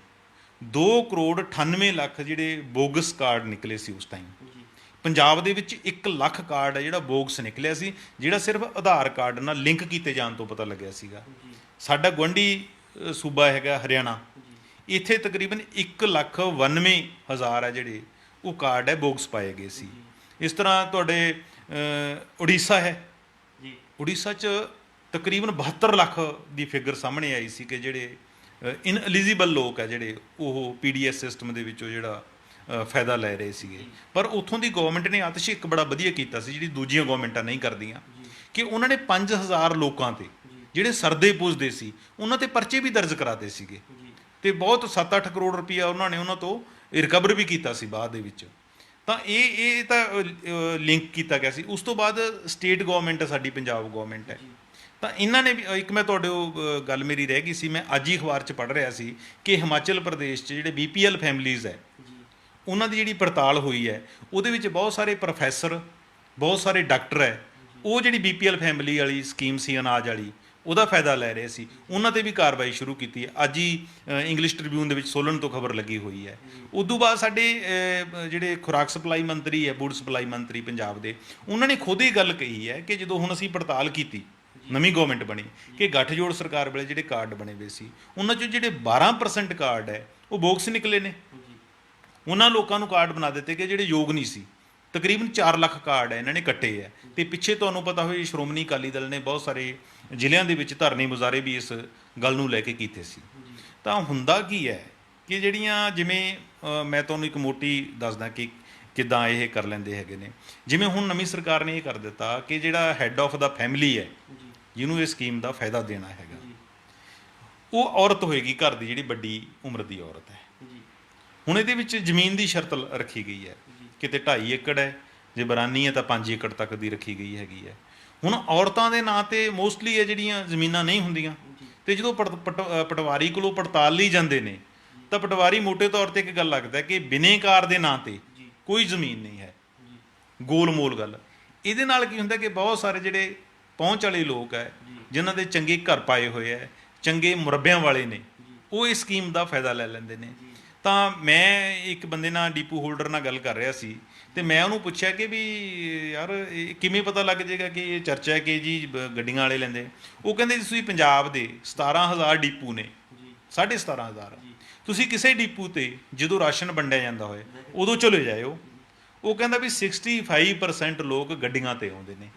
2 ਕਰੋੜ 98 ਲੱਖ ਜਿਹੜੇ ਬੋਗਸ ਕਾਰਡ ਨਿਕਲੇ ਸੀ ਉਸ ਟਾਈਮ। ਪੰਜਾਬ ਦੇ ਵਿੱਚ 1 ਲੱਖ ਕਾਰਡ ਹੈ ਜਿਹੜਾ ਬੋਗਸ ਨਿਕਲਿਆ ਸੀ, ਜਿਹੜਾ ਸਿਰਫ ਆਧਾਰ ਕਾਰਡ ਨਾਲ ਲਿੰਕ ਕੀਤੇ ਜਾਣ ਤੋਂ ਪਤਾ ਲੱਗਿਆ ਸੀਗਾ। ਸਾਡਾ ਗੁਆਂਢੀ ਸੂਬਾ ਹੈਗਾ ਹਰਿਆਣਾ, ਇੱਥੇ ਤਕਰੀਬਨ 1,92,000 ਹੈ ਜਿਹੜੇ ਉਹ ਕਾਰਡ ਹੈ ਬੋਗਸ ਪਾਏ ਗਏ ਸੀ। ਇਸ ਤਰ੍ਹਾਂ ਤੁਹਾਡੇ ਉੜੀਸਾ ਹੈ, ਉੜੀਸਾ 'ਚ ਤਕਰੀਬਨ 72 ਲੱਖ ਦੀ ਫਿਗਰ ਸਾਹਮਣੇ ਆਈ ਸੀ ਕਿ ਜਿਹੜੇ ਇਨਐਲੀਜੀਬਲ ਲੋਕ ਹੈ ਜਿਹੜੇ ਉਹ ਪੀਡੀਐਸ ਸਿਸਟਮ ਦੇ ਵਿੱਚੋਂ ਜਿਹੜਾ ਫਾਇਦਾ ਲੈ ਰਹੇ ਸੀਗੇ। ਪਰ ਉੱਥੋਂ ਦੀ ਗਵਰਨਮੈਂਟ ਨੇ ਆਤਿਸ਼ ਇੱਕ ਬੜਾ ਵਧੀਆ ਕੀਤਾ ਸੀ, ਜਿਹੜੀ ਦੂਜੀਆਂ ਗਵਰਨਮੈਂਟਾਂ ਨਹੀਂ ਕਰਦੀਆਂ, ਕਿ ਉਹਨਾਂ ਨੇ 5000 ਲੋਕਾਂ ਤੇ ਜਿਹੜੇ ਸਰਦੇ ਪੁੱਜਦੇ ਸੀ ਉਹਨਾਂ ਤੇ ਪਰਚੇ ਵੀ ਦਰਜ ਕਰਾਤੇ ਸੀਗੇ, ਤੇ ਬਹੁਤ 7-8 ਕਰੋੜ ਰੁਪਈਆ ਉਹਨਾਂ ਨੇ ਉਹਨਾਂ ਤੋਂ ਰਿਕਵਰ ਵੀ ਕੀਤਾ ਸੀ ਬਾਅਦ ਦੇ ਵਿੱਚ। ਤਾਂ ਇਹ ਤਾਂ ਲਿੰਕ ਕੀਤਾ ਗਿਆ ਸੀ। ਉਸ ਤੋਂ ਬਾਅਦ ਸਟੇਟ ਗਵਰਨਮੈਂਟ ਸਾਡੀ ਪੰਜਾਬ ਗਵਰਨਮੈਂਟ ਹੈ, ਤਾਂ ਇਹਨਾਂ ਨੇ ਵੀ ਇੱਕ ਮੈਂ ਤੁਹਾਡੇ ਉਹ ਗੱਲ ਮੇਰੀ ਰਹਿ ਗਈ ਸੀ, ਮੈਂ ਅੱਜ ਹੀ ਅਖਬਾਰ 'ਚ ਪੜ੍ਹ ਰਿਹਾ ਸੀ ਕਿ ਹਿਮਾਚਲ ਪ੍ਰਦੇਸ਼ 'ਚ ਜਿਹੜੇ BPL ਫੈਮਲੀਜ਼ ਹੈ ਉਹਨਾਂ ਦੀ ਜਿਹੜੀ ਪੜਤਾਲ ਹੋਈ ਹੈ ਉਹਦੇ ਵਿੱਚ ਬਹੁਤ ਸਾਰੇ ਪ੍ਰੋਫੈਸਰ, ਬਹੁਤ ਸਾਰੇ ਡਾਕਟਰ ਹੈ, ਉਹ ਜਿਹੜੀ BPL ਫੈਮਿਲੀ ਵਾਲੀ ਸਕੀਮ ਸੀ ਅਨਾਜ ਵਾਲੀ, ਉਹਦਾ ਫਾਇਦਾ ਲੈ ਰਹੇ ਸੀ, ਉਹਨਾਂ ਤੇ ਵੀ ਕਾਰਵਾਈ ਸ਼ੁਰੂ ਕੀਤੀ ਹੈ। ਅੱਜ ਹੀ ਇੰਗਲਿਸ਼ ਟ੍ਰਿਬਿਊਨ ਦੇ ਵਿੱਚ ਸੋਲਨ ਤੋਂ ਖਬਰ ਲੱਗੀ ਹੋਈ ਹੈ। ਉਦੋਂ ਬਾਅਦ ਸਾਡੇ ਜਿਹੜੇ ਖੁਰਾਕ ਸਪਲਾਈ ਮੰਤਰੀ ਹੈ, ਫੂਡ ਸਪਲਾਈ ਮੰਤਰੀ ਪੰਜਾਬ ਦੇ, ਉਹਨਾਂ ਨੇ ਖੁਦ ਹੀ ਗੱਲ ਕਹੀ ਹੈ ਕਿ ਜਦੋਂ ਹੁਣ ਅਸੀਂ ਪੜਤਾਲ ਕੀਤੀ, ਨਵੀਂ ਗਵਰਨਮੈਂਟ ਬਣੀ, ਕਿ ਗੱਠਜੋੜ ਸਰਕਾਰ ਵੇਲੇ ਜਿਹੜੇ ਕਾਰਡ ਬਣੇ ਹੋਏ ਸੀ ਉਹਨਾਂ 'ਚੋਂ ਜਿਹੜੇ 12% ਕਾਰਡ ਹੈ ਉਹ ਬੋਗਸ ਨਿਕਲੇ ਨੇ। ਉਹਨਾਂ ਲੋਕਾਂ ਨੂੰ ਕਾਰਡ ਬਣਾ ਦਿੱਤੇ ਕਿ ਜਿਹੜੇ ਯੋਗ ਨਹੀਂ ਸੀ। ਤਕਰੀਬਨ 4 ਲੱਖ ਕਾਰਡ ਹੈ ਇਹਨਾਂ ਨੇ ਕੱਟੇ ਹੈ। ਤੇ ਪਿੱਛੇ ਤੁਹਾਨੂੰ ਪਤਾ ਹੋਵੇ ਸ਼੍ਰੋਮਣੀ ਅਕਾਲੀ ਦਲ ਨੇ ਬਹੁਤ ਸਾਰੇ ਜ਼ਿਲ੍ਹਿਆਂ ਦੇ ਵਿੱਚ ਧਰਨੇ ਮੁਜ਼ਾਹਰੇ ਵੀ ਇਸ ਗੱਲ ਨੂੰ ਲੈ ਕੇ ਕੀਤੇ ਸੀ। ਤਾਂ ਹੁੰਦਾ ਕੀ ਹੈ ਕਿ ਜਿਹੜੀਆਂ ਜਿਵੇਂ ਮੈਂ ਤੁਹਾਨੂੰ ਇੱਕ ਮੋਟੀ ਦੱਸਦਾ ਕਿ ਕਿੱਦਾਂ ਇਹ ਕਰ ਲੈਂਦੇ ਹੈਗੇ ਨੇ। ਜਿਵੇਂ ਹੁਣ ਨਵੀਂ ਸਰਕਾਰ ਨੇ ਇਹ ਕਰ ਦਿੱਤਾ ਕਿ ਜਿਹੜਾ ਹੈੱਡ ਆਫ ਦਾ ਫੈਮਿਲੀ ਹੈ ਜਿਹਨੂੰ ਇਹ ਸਕੀਮ ਦਾ ਫਾਇਦਾ ਦੇਣਾ ਹੈਗਾ, ਉਹ ਔਰਤ ਹੋਏਗੀ, ਘਰ ਦੀ ਜਿਹੜੀ ਵੱਡੀ ਉਮਰ ਦੀ ਔਰਤ ਹੈ। ਹੁਣ ਇਹਦੇ ਵਿੱਚ ਜ਼ਮੀਨ ਦੀ ਸ਼ਰਤ ਰੱਖੀ ਗਈ ਹੈ, ਕਿਤੇ 2.5 ਏਕੜ ਹੈ, ਜੇ ਬਰਾਨੀ ਹੈ ਤਾਂ 5 ਏਕੜ ਤੱਕ ਦੀ ਰੱਖੀ ਗਈ ਹੈਗੀ ਹੈ। ਹੁਣ ਔਰਤਾਂ ਦੇ ਨਾਂ ਤੇ ਮੋਸਟਲੀ ਇਹ ਜਿਹੜੀਆਂ ਜ਼ਮੀਨਾਂ ਨਹੀਂ ਹੁੰਦੀਆਂ, ਤੇ ਜਦੋਂ ਪਟਵਾਰੀ ਕੋਲੋਂ ਪੜਤਾਲ ਲਈ ਜਾਂਦੇ ਨੇ ਤਾਂ ਪਟਵਾਰੀ ਮੋਟੇ ਤੌਰ ਤੇ ਇੱਕ ਗੱਲ ਲੱਗਦਾ ਕਿ ਬਿਨੇਕਾਰ ਦੇ ਨਾਂ ਤੇ ਕੋਈ ਜ਼ਮੀਨ ਨਹੀਂ ਹੈ। ਗੋਲ ਮੋਲ ਗੱਲ। ਇਹਦੇ ਨਾਲ ਕੀ ਹੁੰਦਾ ਕਿ ਬਹੁਤ ਸਾਰੇ ਜਿਹੜੇ ਪਹੁੰਚ ਵਾਲੇ ਲੋਕ ਹੈ, ਜਿਨ੍ਹਾਂ ਦੇ ਚੰਗੇ ਘਰ ਪਾਏ ਹੋਏ ਹੈ, ਚੰਗੇ ਮੁਰੱਬਿਆਂ ਵਾਲੇ ਨੇ, ਉਹ ਇਸ ਸਕੀਮ ਦਾ ਫਾਇਦਾ ਲੈ ਲੈਂਦੇ ਨੇ। ਤਾਂ ਮੈਂ ਇੱਕ ਬੰਦੇ ਨਾਲ, ਡੀਪੂ ਹੋਲਡਰ ਨਾਲ ਗੱਲ ਕਰ ਰਿਹਾ ਸੀ, ਤੇ ਮੈਂ ਉਹਨੂੰ ਪੁੱਛਿਆ ਕਿ ਵੀ ਯਾਰ ਇਹ ਕਿਵੇਂ ਪਤਾ ਲੱਗ ਜਾਏਗਾ ਕਿ ਇਹ ਚਰਚਾ ਹੈ ਕਿ ਜੀ ਗੱਡੀਆਂ ਵਾਲੇ ਲੈਂਦੇ। ਉਹ ਕਹਿੰਦੇ ਤੁਸੀਂ ਪੰਜਾਬ ਦੇ 17,000 ਡੀਪੂ ਨੇ, 17,500, ਤੁਸੀਂ ਕਿਸੇ ਡੀਪੂ ਤੇ ਜਦੋਂ ਰਾਸ਼ਨ ਵੰਡਿਆ ਜਾਂਦਾ ਹੋਏ ਉਦੋਂ ਚਲੇ ਜਾਇਓ। ਉਹ ਕਹਿੰਦਾ ਵੀ 65% ਲੋਕ ਗੱਡੀਆਂ ਤੇ ਆਉਂਦੇ ਨੇ।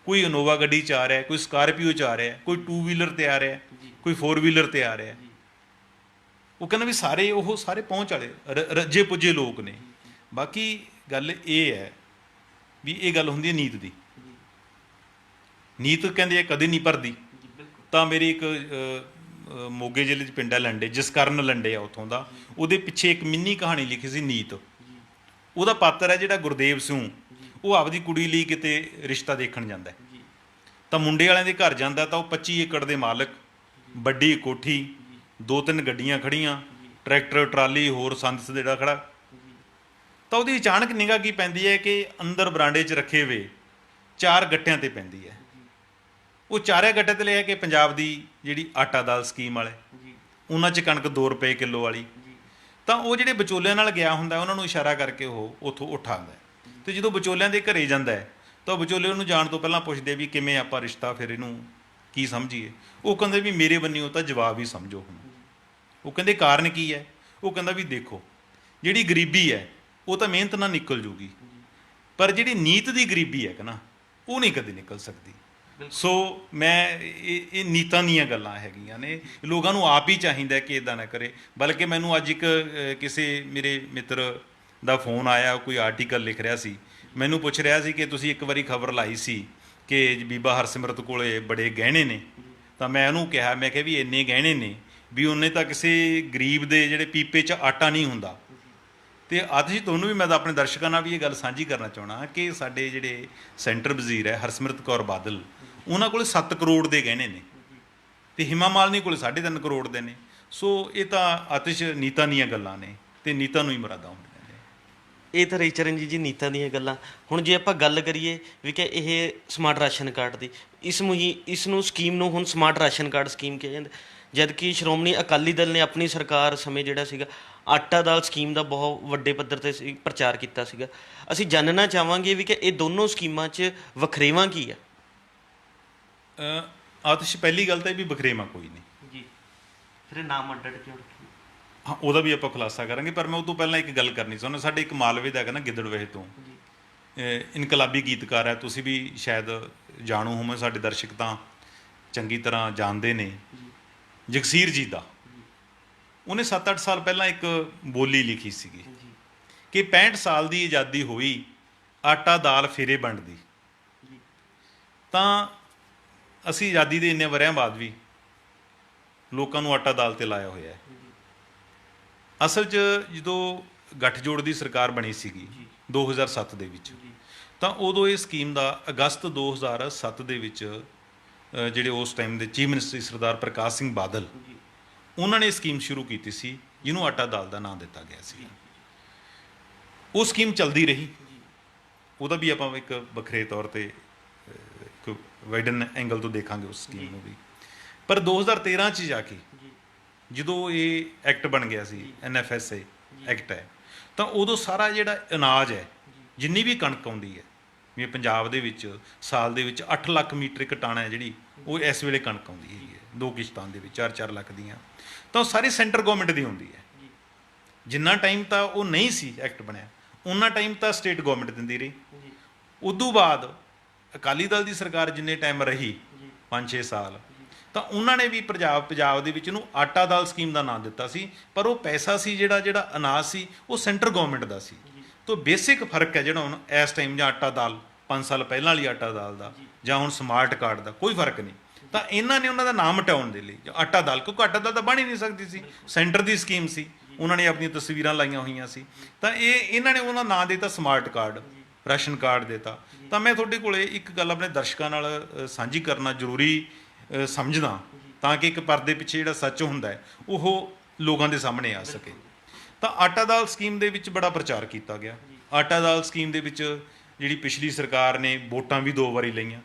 ਕੋਈ ਇਨੋਵਾ ਗੱਡੀ 'ਚ ਆ ਰਿਹਾ, ਕੋਈ ਸਕਾਰਪੀਓ 'ਚ ਆ ਰਿਹਾ, ਕੋਈ 2 ਵੀਲਰ ਤੇ ਆ ਰਿਹਾ, ਕੋਈ 4 ਵੀਲਰ ਤੇ ਆ ਰਿਹਾ। ਉਹ ਕਹਿੰਦਾ ਵੀ ਸਾਰੇ ਉਹ ਸਾਰੇ ਪਹੁੰਚ ਵਾਲੇ ਰੱਜੇ ਪੁੱਜੇ ਲੋਕ ਨੇ। ਬਾਕੀ ਗੱਲ ਇਹ ਹੈ ਵੀ ਇਹ ਗੱਲ ਹੁੰਦੀ ਹੈ ਨੀਤ ਦੀ। ਨੀਤ ਕਹਿੰਦੇ ਆ ਕਦੇ ਨਹੀਂ ਭਰਦੀ। ਤਾਂ ਮੇਰੀ ਇੱਕ ਮੋਗੇ ਜ਼ਿਲ੍ਹੇ 'ਚ ਪਿੰਡ ਹੈ ਲੰਡੇ, ਜਸਕਰਨ ਲੰਡੇ ਆ ਉੱਥੋਂ ਦਾ, ਉਹਦੇ ਪਿੱਛੇ ਇੱਕ ਮਿੰਨੀ ਕਹਾਣੀ ਲਿਖੀ ਸੀ ਨੀਤ। ਉਹਦਾ ਪਾਤਰ ਹੈ ਜਿਹੜਾ ਗੁਰਦੇਵ ਸਿੰਘ, ਉਹ ਆਪਦੀ ਕੁੜੀ ਲਈ ਕਿਤੇ ਰਿਸ਼ਤਾ ਦੇਖਣ ਜਾਂਦਾ, ਤਾਂ ਮੁੰਡੇ ਵਾਲਿਆਂ ਦੇ ਘਰ ਜਾਂਦਾ ਤਾਂ ਉਹ 25 ਏਕੜ ਦੇ ਮਾਲਕ, ਵੱਡੀ ਕੋਠੀ, 2-3 ਗੱਡੀਆਂ ਖੜੀਆਂ, ਟਰੈਕਟਰ ਟਰਾਲੀ ਹੋਰ ਸੰਦ ਸਦੇੜਾ ਖੜਾ। ਤਾਂ ਉਹਦੀ ਅਚਾਨਕ ਨਿਗਾਹ ਕੀ ਪੈਂਦੀ ਹੈ ਕਿ ਅੰਦਰ ਬਰਾਂਡੇ 'ਚ ਰੱਖੇ ਹੋਏ 4 ਗੱਟਿਆਂ ਤੇ ਪੈਂਦੀ ਹੈ। ਉਹ 4 ਗੱਟੇ ਤੇ ਲਿਆ ਕਿ ਪੰਜਾਬ ਦੀ ਜਿਹੜੀ ਆਟਾ ਦਾਲ ਸਕੀਮ ਵਾਲੇ, ਉਹਨਾਂ 'ਚ ਕਣਕ 2 ਰੁਪਏ ਕਿਲੋ ਵਾਲੀ। ਤਾਂ ਉਹ ਜਿਹੜੇ ਵਿਚੋਲਿਆਂ ਨਾਲ ਗਿਆ ਹੁੰਦਾ ਉਹਨਾਂ ਨੂੰ ਇਸ਼ਾਰਾ ਕਰਕੇ ਉਹ ਉੱਥੋਂ ਉੱਠ ਆਉਂਦਾ। ਤੇ ਜਦੋਂ ਵਿਚੋਲਿਆਂ ਦੇ ਘਰੇ ਜਾਂਦਾ ਹੈ ਤਾਂ ਵਿਚੋਲੇ ਉਹਨੂੰ ਜਾਣ ਤੋਂ ਪਹਿਲਾਂ ਪੁੱਛਦੇ ਵੀ ਕਿਵੇਂ ਆਪਾਂ ਰਿਸ਼ਤਾ ਫਿਰ ਇਹਨੂੰ ਕੀ ਸਮਝੀਏ। ਉਹ ਕਹਿੰਦੇ ਵੀ ਮੇਰੇ ਬੰਨਿਓ ਤਾਂ ਜਵਾਬ ਹੀ ਸਮਝੋ। ਹੁਣ ਉਹ ਕਹਿੰਦੇ ਕਾਰਨ ਕੀ ਹੈ? ਉਹ ਕਹਿੰਦਾ ਵੀ ਦੇਖੋ ਜਿਹੜੀ ਗਰੀਬੀ ਹੈ ਉਹ ਤਾਂ ਮਿਹਨਤ ਨਾਲ ਨਿਕਲ ਜੂਗੀ, ਪਰ ਜਿਹੜੀ ਨੀਤ ਦੀ ਗਰੀਬੀ ਹੈ ਕਿ ਨਾ, ਉਹ ਨਹੀਂ ਕਦੇ ਨਿਕਲ ਸਕਦੀ। ਸੋ ਮੈਂ ਇਹ ਨੀਤਾਂ ਦੀਆਂ ਗੱਲਾਂ ਹੈਗੀਆਂ ਨੇ। ਲੋਕਾਂ ਨੂੰ ਆਪ ਹੀ ਚਾਹੀਦਾ ਕਿ ਇੱਦਾਂ ਨਾ ਕਰੇ। ਬਲਕਿ ਮੈਨੂੰ ਅੱਜ ਇੱਕ ਕਿਸੇ ਮੇਰੇ ਮਿੱਤਰ ਦਾ ਫੋਨ ਆਇਆ, ਕੋਈ ਆਰਟੀਕਲ ਲਿਖ ਰਿਹਾ ਸੀ, ਮੈਨੂੰ ਪੁੱਛ ਰਿਹਾ ਸੀ ਕਿ ਤੁਸੀਂ ਇੱਕ ਵਾਰੀ ਖਬਰ ਲਾਈ ਸੀ ਕਿ ਬੀਬਾ ਹਰਸਿਮਰਤ ਕੋਲੇ ਬੜੇ ਗਹਿਣੇ ਨੇ। ਤਾਂ ਮੈਂ ਉਹਨੂੰ ਕਿਹਾ, ਮੈਂ ਕਿਹਾ ਵੀ ਇੰਨੇ ਗਹਿਣੇ ਨੇ ਵੀ ਉਹਨੇ ਤਾਂ ਕਿਸੇ ਗਰੀਬ ਦੇ ਜਿਹੜੇ ਪੀਪੇ 'ਚ ਆਟਾ ਨਹੀਂ ਹੁੰਦਾ। ਤੇ ਅੱਜ ਜੀ ਤੁਹਾਨੂੰ ਵੀ ਮੈਂ ਤਾਂ ਆਪਣੇ ਦਰਸ਼ਕਾਂ ਨਾਲ ਵੀ ਇਹ ਗੱਲ ਸਾਂਝੀ ਕਰਨਾ ਚਾਹੁੰਦਾ ਕਿ ਸਾਡੇ ਜਿਹੜੇ ਸੈਂਟਰ ਵਜ਼ੀਰ ਹੈ ਹਰਸਿਮਰਤ ਕੌਰ ਬਾਦਲ, ਉਹਨਾਂ ਕੋਲ 7 ਕਰੋੜ ਦੇ ਗਹਿਣੇ ਨੇ, ਤੇ ਹਿਮਾ ਮਾਲਨੀ ਕੋਲ 3.5 ਕਰੋੜ ਦੇ ਨੇ। ਸੋ ਇਹ ਤਾਂ ਆਤਿਸ਼ ਨੀਤਾਂ ਦੀਆਂ ਗੱਲਾਂ ਨੇ, ਤੇ ਨੀਤਾਂ ਨੂੰ ਹੀ ਮੁਰਾਦਾਂ ਹੁੰਦੀਆਂ ਨੇ। ਇਹ ਤਾਂ ਰਹੀ ਚਰਨਜੀਤ ਜੀ ਨੀਤਾਂ ਦੀਆਂ ਗੱਲਾਂ। ਹੁਣ ਜੇ ਆਪਾਂ ਗੱਲ ਕਰੀਏ ਵੀ ਕਿ ਇਹ ਸਮਾਰਟ ਰਾਸ਼ਨ ਕਾਰਡ ਦੀ, ਇਸ ਨੂੰ ਸਕੀਮ ਨੂੰ ਹੁਣ ਸਮਾਰਟ ਰਾਸ਼ਨ ਕਾਰਡ ਸਕੀਮ ਕਿਹਾ ਜਾਂਦਾ, ਜਦ ਕਿ ਸ਼੍ਰੋਮਣੀ ਅਕਾਲੀ ਦਲ ਨੇ ਆਪਣੀ ਸਰਕਾਰ ਸਮੇਂ ਜਿਹੜਾ ਸੀਗਾ ਆਟਾ ਦਾਲ ਸਕੀਮ ਦਾ ਬਹੁਤ ਵੱਡੇ ਪੱਧਰ 'ਤੇ ਪ੍ਰਚਾਰ ਕੀਤਾ ਸੀਗਾ। ਅਸੀਂ ਜਾਣਨਾ ਚਾਹਾਂਗੇ ਵੀ ਕਿ ਇਹ ਦੋਨੋਂ ਸਕੀਮਾਂ 'ਚ ਵਖਰੇਵਾਂ ਕੀ ਆ। ਆਤਿਸ਼, ਪਹਿਲੀ ਗੱਲ ਤਾਂ ਇਹ ਵੀ ਬਖਰੇਵਾਂ ਕੋਈ ਨਹੀਂ ਜੀ, ਫਿਰ ਨਾਮ ਅੱਡ ਕਿਉਂ ਰੱਖਿਆ? ਹਾਂ, ਉਹਦਾ ਵੀ ਆਪਾਂ ਖੁਲਾਸਾ ਕਰਾਂਗੇ, ਪਰ ਮੈਂ ਉਹ ਤੋਂ ਪਹਿਲਾਂ ਇੱਕ ਗੱਲ ਕਰਨੀ ਚਾਹੁੰਦਾ। ਸਾਡੇ ਇੱਕ ਮਾਲਵੇ ਦਾ ਹੈਗਾ ਨਾ, ਗਿੱਦੜਵੇਹ ਤੋਂ, ਇਨਕਲਾਬੀ ਗੀਤਕਾਰ ਹੈ, ਤੁਸੀਂ ਵੀ ਸ਼ਾਇਦ ਜਾਣੂ ਹੋਵੋ, ਸਾਡੇ ਦਰਸ਼ਕ ਤਾਂ ਚੰਗੀ ਤਰ੍ਹਾਂ ਜਾਣਦੇ ਨੇ, ਜਗਸੀਰ ਜੀ ਦਾ। ਉਹਨੇ 7-8 ਸਾਲ ਪਹਿਲਾਂ ਇੱਕ ਬੋਲੀ ਲਿਖੀ ਸੀਗੀ ਕਿ 65 ਸਾਲ ਦੀ ਆਜ਼ਾਦੀ ਹੋਈ, ਆਟਾ ਦਾਲ ਫੇਰੇ ਵੰਡਦੀ। ਤਾਂ ਅਸੀਂ ਆਜ਼ਾਦੀ ਦੇ ਇੰਨੇ ਵਰ੍ਹਿਆਂ ਬਾਅਦ ਵੀ ਲੋਕਾਂ ਨੂੰ ਆਟਾ ਦਾਲ ਤੇ ਲਾਇਆ ਹੋਇਆ ਹੈ। ਅਸਲ 'ਚ ਜਦੋਂ ਗੱਠਜੋੜ ਦੀ ਸਰਕਾਰ ਬਣੀ ਸੀਗੀ 2007 ਦੇ ਵਿੱਚ, ਤਾਂ ਉਦੋਂ ਇਹ ਸਕੀਮ ਦਾ ਅਗਸਤ 2007 ਦੇ ਵਿੱਚ ਜਿਹੜੇ ਉਸ ਟਾਈਮ ਦੇ ਚੀਫ ਮਿਨਿਸਟਰ ਸਰਦਾਰ ਪ੍ਰਕਾਸ਼ ਸਿੰਘ ਬਾਦਲ, ਉਹਨਾਂ ਨੇ ਸਕੀਮ ਸ਼ੁਰੂ ਕੀਤੀ ਸੀ ਜਿਹਨੂੰ ਆਟਾ ਦਾਲ ਦਾ ਨਾਮ ਦਿੱਤਾ ਗਿਆ ਸੀ। ਉਹ ਸਕੀਮ ਚੱਲਦੀ ਰਹੀ, ਉਹਦਾ ਵੀ ਆਪਾਂ ਇੱਕ ਵੱਖਰੇ ਤੌਰ ਤੇ ਇੱਕ ਵਾਈਡਨ ਐਂਗਲ ਤੋਂ ਦੇਖਾਂਗੇ ਉਸ ਸਕੀਮ ਨੂੰ ਵੀ। ਪਰ 2013 'ਚ ਜਾ ਕੇ ਜਦੋਂ ਇਹ ਐਕਟ ਬਣ ਗਿਆ ਸੀ, NFSA ਐਕਟ ਹੈ, ਤਾਂ ਉਦੋਂ ਸਾਰਾ ਜਿਹੜਾ ਅਨਾਜ ਹੈ, ਜਿੰਨੀ ਵੀ ਕਣਕ ਆਉਂਦੀ ਹੈ, ਵੀ ਪੰਜਾਬ ਦੇ ਵਿੱਚ ਸਾਲ ਦੇ ਵਿੱਚ 8 ਲੱਖ ਮੀਟ੍ਰਿਕ ਟਨ ਹੈ ਜਿਹੜੀ, ਉਹ ਇਸ ਵੇਲੇ ਕਣਕ ਆਉਂਦੀ ਹੈਗੀ ਹੈ 2 ਕਿਸ਼ਤਾਂ ਦੇ ਵਿੱਚ 4-4 ਲੱਖ ਦੀਆਂ। ਤਾਂ ਉਹ ਸਾਰੀ ਸੈਂਟਰ ਗੌਰਮੈਂਟ ਦੀ ਹੁੰਦੀ ਹੈ। ਜਿੰਨਾ ਟਾਈਮ ਤਾਂ ਉਹ ਨਹੀਂ ਸੀ ਐਕਟ ਬਣਿਆ, ਉਹਨਾਂ ਟਾਈਮ ਤਾਂ ਸਟੇਟ ਗੌਰਮੈਂਟ ਦਿੰਦੀ ਰਹੀ। ਉਦੋਂ ਬਾਅਦ ਅਕਾਲੀ ਦਲ ਦੀ ਸਰਕਾਰ ਜਿੰਨੇ ਟਾਈਮ ਰਹੀ, 5-6 ਸਾਲ, ਤਾਂ ਉਹਨਾਂ ਨੇ ਵੀ ਪੰਜਾਬ ਦੇ ਵਿੱਚ ਇਹਨੂੰ ਆਟਾ ਦਾਲ ਸਕੀਮ ਦਾ ਨਾਮ ਦਿੱਤਾ ਸੀ। ਪਰ ਉਹ ਪੈਸਾ ਸੀ ਜਿਹੜਾ ਅਨਾਜ ਸੀ, ਉਹ ਸੈਂਟਰ ਗੌਰਮੈਂਟ ਦਾ ਸੀ। ਤਾਂ ਬੇਸਿਕ ਫਰਕ ਹੈ ਜਿਹੜਾ ਹੁਣ ਇਸ ਟਾਈਮ ਜਾਂ ਆਟਾ ਦਾਲ 5 ਸਾਲ ਪਹਿਲਾਂ ਵਾਲੀ ਆਟਾ ਦਾਲ ਦਾ ਜਾਂ ਹੁਣ ਸਮਾਰਟ ਕਾਰਡ ਦਾ ਕੋਈ ਫਰਕ ਨਹੀਂ। ਤਾਂ ਇਹਨਾਂ ਨੇ ਉਹਨਾਂ ਦਾ ਨਾਮ ਹਟਾਉਣ ਦੇ ਲਈ ਆਟਾ ਦਾਲ, ਕਿਉਂਕਿ ਆਟਾ ਦਾਲ ਤਾਂ ਬਣ ਹੀ ਨਹੀਂ ਸਕਦੀ ਸੀ, ਸੈਂਟਰ ਦੀ ਸਕੀਮ ਸੀ, ਉਹਨਾਂ ਨੇ ਆਪਣੀਆਂ ਤਸਵੀਰਾਂ ਲਾਈਆਂ ਹੋਈਆਂ ਸੀ, ਤਾਂ ਇਹਨਾਂ ਨੇ ਉਹਨਾਂ ਨਾਂ ਦਿੱਤਾ ਸਮਾਰਟ ਕਾਰਡ, ਰਾਸ਼ਨ ਕਾਰਡ ਦਿੱਤਾ। ਤਾਂ ਮੈਂ ਤੁਹਾਡੇ ਕੋਲੇ ਇੱਕ ਗੱਲ ਆਪਣੇ ਦਰਸ਼ਕਾਂ ਨਾਲ ਸਾਂਝੀ ਕਰਨਾ ਜ਼ਰੂਰੀ ਸਮਝਦਾ, ਤਾਂ ਕਿ ਇੱਕ ਪਰਦੇ ਪਿੱਛੇ ਜਿਹੜਾ ਸੱਚ ਹੁੰਦਾ ਹੈ ਉਹ ਲੋਕਾਂ ਦੇ ਸਾਹਮਣੇ ਆ ਸਕੇ। ਤਾਂ ਆਟਾ ਦਾਲ ਸਕੀਮ ਦੇ ਵਿੱਚ ਬੜਾ ਪ੍ਰਚਾਰ ਕੀਤਾ ਗਿਆ। ਆਟਾ ਦਾਲ ਸਕੀਮ ਦੇ ਵਿੱਚ ਜਿਹੜੀ ਪਿਛਲੀ ਸਰਕਾਰ ਨੇ ਵੋਟਾਂ ਵੀ 2 ਵਾਰੀ ਲਈਆਂ।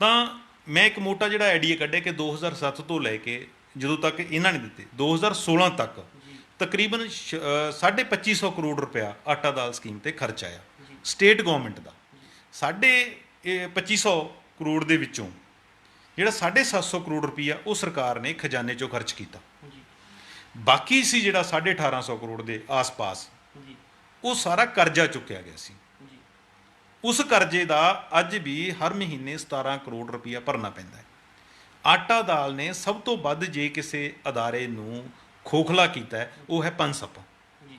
ਤਾਂ ਮੈਂ ਇੱਕ ਮੋਟਾ ਜਿਹੜਾ ਆਈਡੀਆ ਕੱਢਿਆ ਕਿ 2007 ਤੋਂ ਲੈ ਕੇ ਜਦੋਂ ਤੱਕ ਇਹਨਾਂ ਨੇ ਦਿੱਤੇ 2016 ਤੱਕ ਤਕਰੀਬਨ 2500 ਕਰੋੜ ਰੁਪਇਆ ਆਟਾ ਦਾਲ ਸਕੀਮ ਤੇ ਖਰਚ ਆਇਆ ਸਟੇਟ ਗਵਰਨਮੈਂਟ ਦਾ। 2500 ਕਰੋੜ ਦੇ ਵਿੱਚੋਂ ਜਿਹੜਾ 750 ਕਰੋੜ ਰੁਪਈਆ ਉਹ ਸਰਕਾਰ ਨੇ ਖਜ਼ਾਨੇ 'ਚੋਂ ਖਰਚ ਕੀਤਾ। ਬਾਕੀ ਸੀ ਜਿਹੜਾ 1850 ਕਰੋੜ ਦੇ ਆਸ-ਪਾਸ, ਉਹ ਸਾਰਾ ਕਰਜ਼ਾ ਚੁੱਕਿਆ ਗਿਆ ਸੀ। ਉਸ ਕਰਜ਼ੇ ਦਾ ਅੱਜ ਵੀ ਹਰ ਮਹੀਨੇ 17 ਕਰੋੜ ਰੁਪਈਆ ਭਰਨਾ ਪੈਂਦਾ ਹੈ। ਆਟਾ ਦਾਲ ਨੇ ਸਭ ਤੋਂ ਵੱਧ ਜੇ ਕਿਸੇ ਅਦਾਰੇ ਨੂੰ ਖੋਖਲਾ ਕੀਤਾ ਹੈ, ਉਹ ਹੈ ਪਨਸਪ,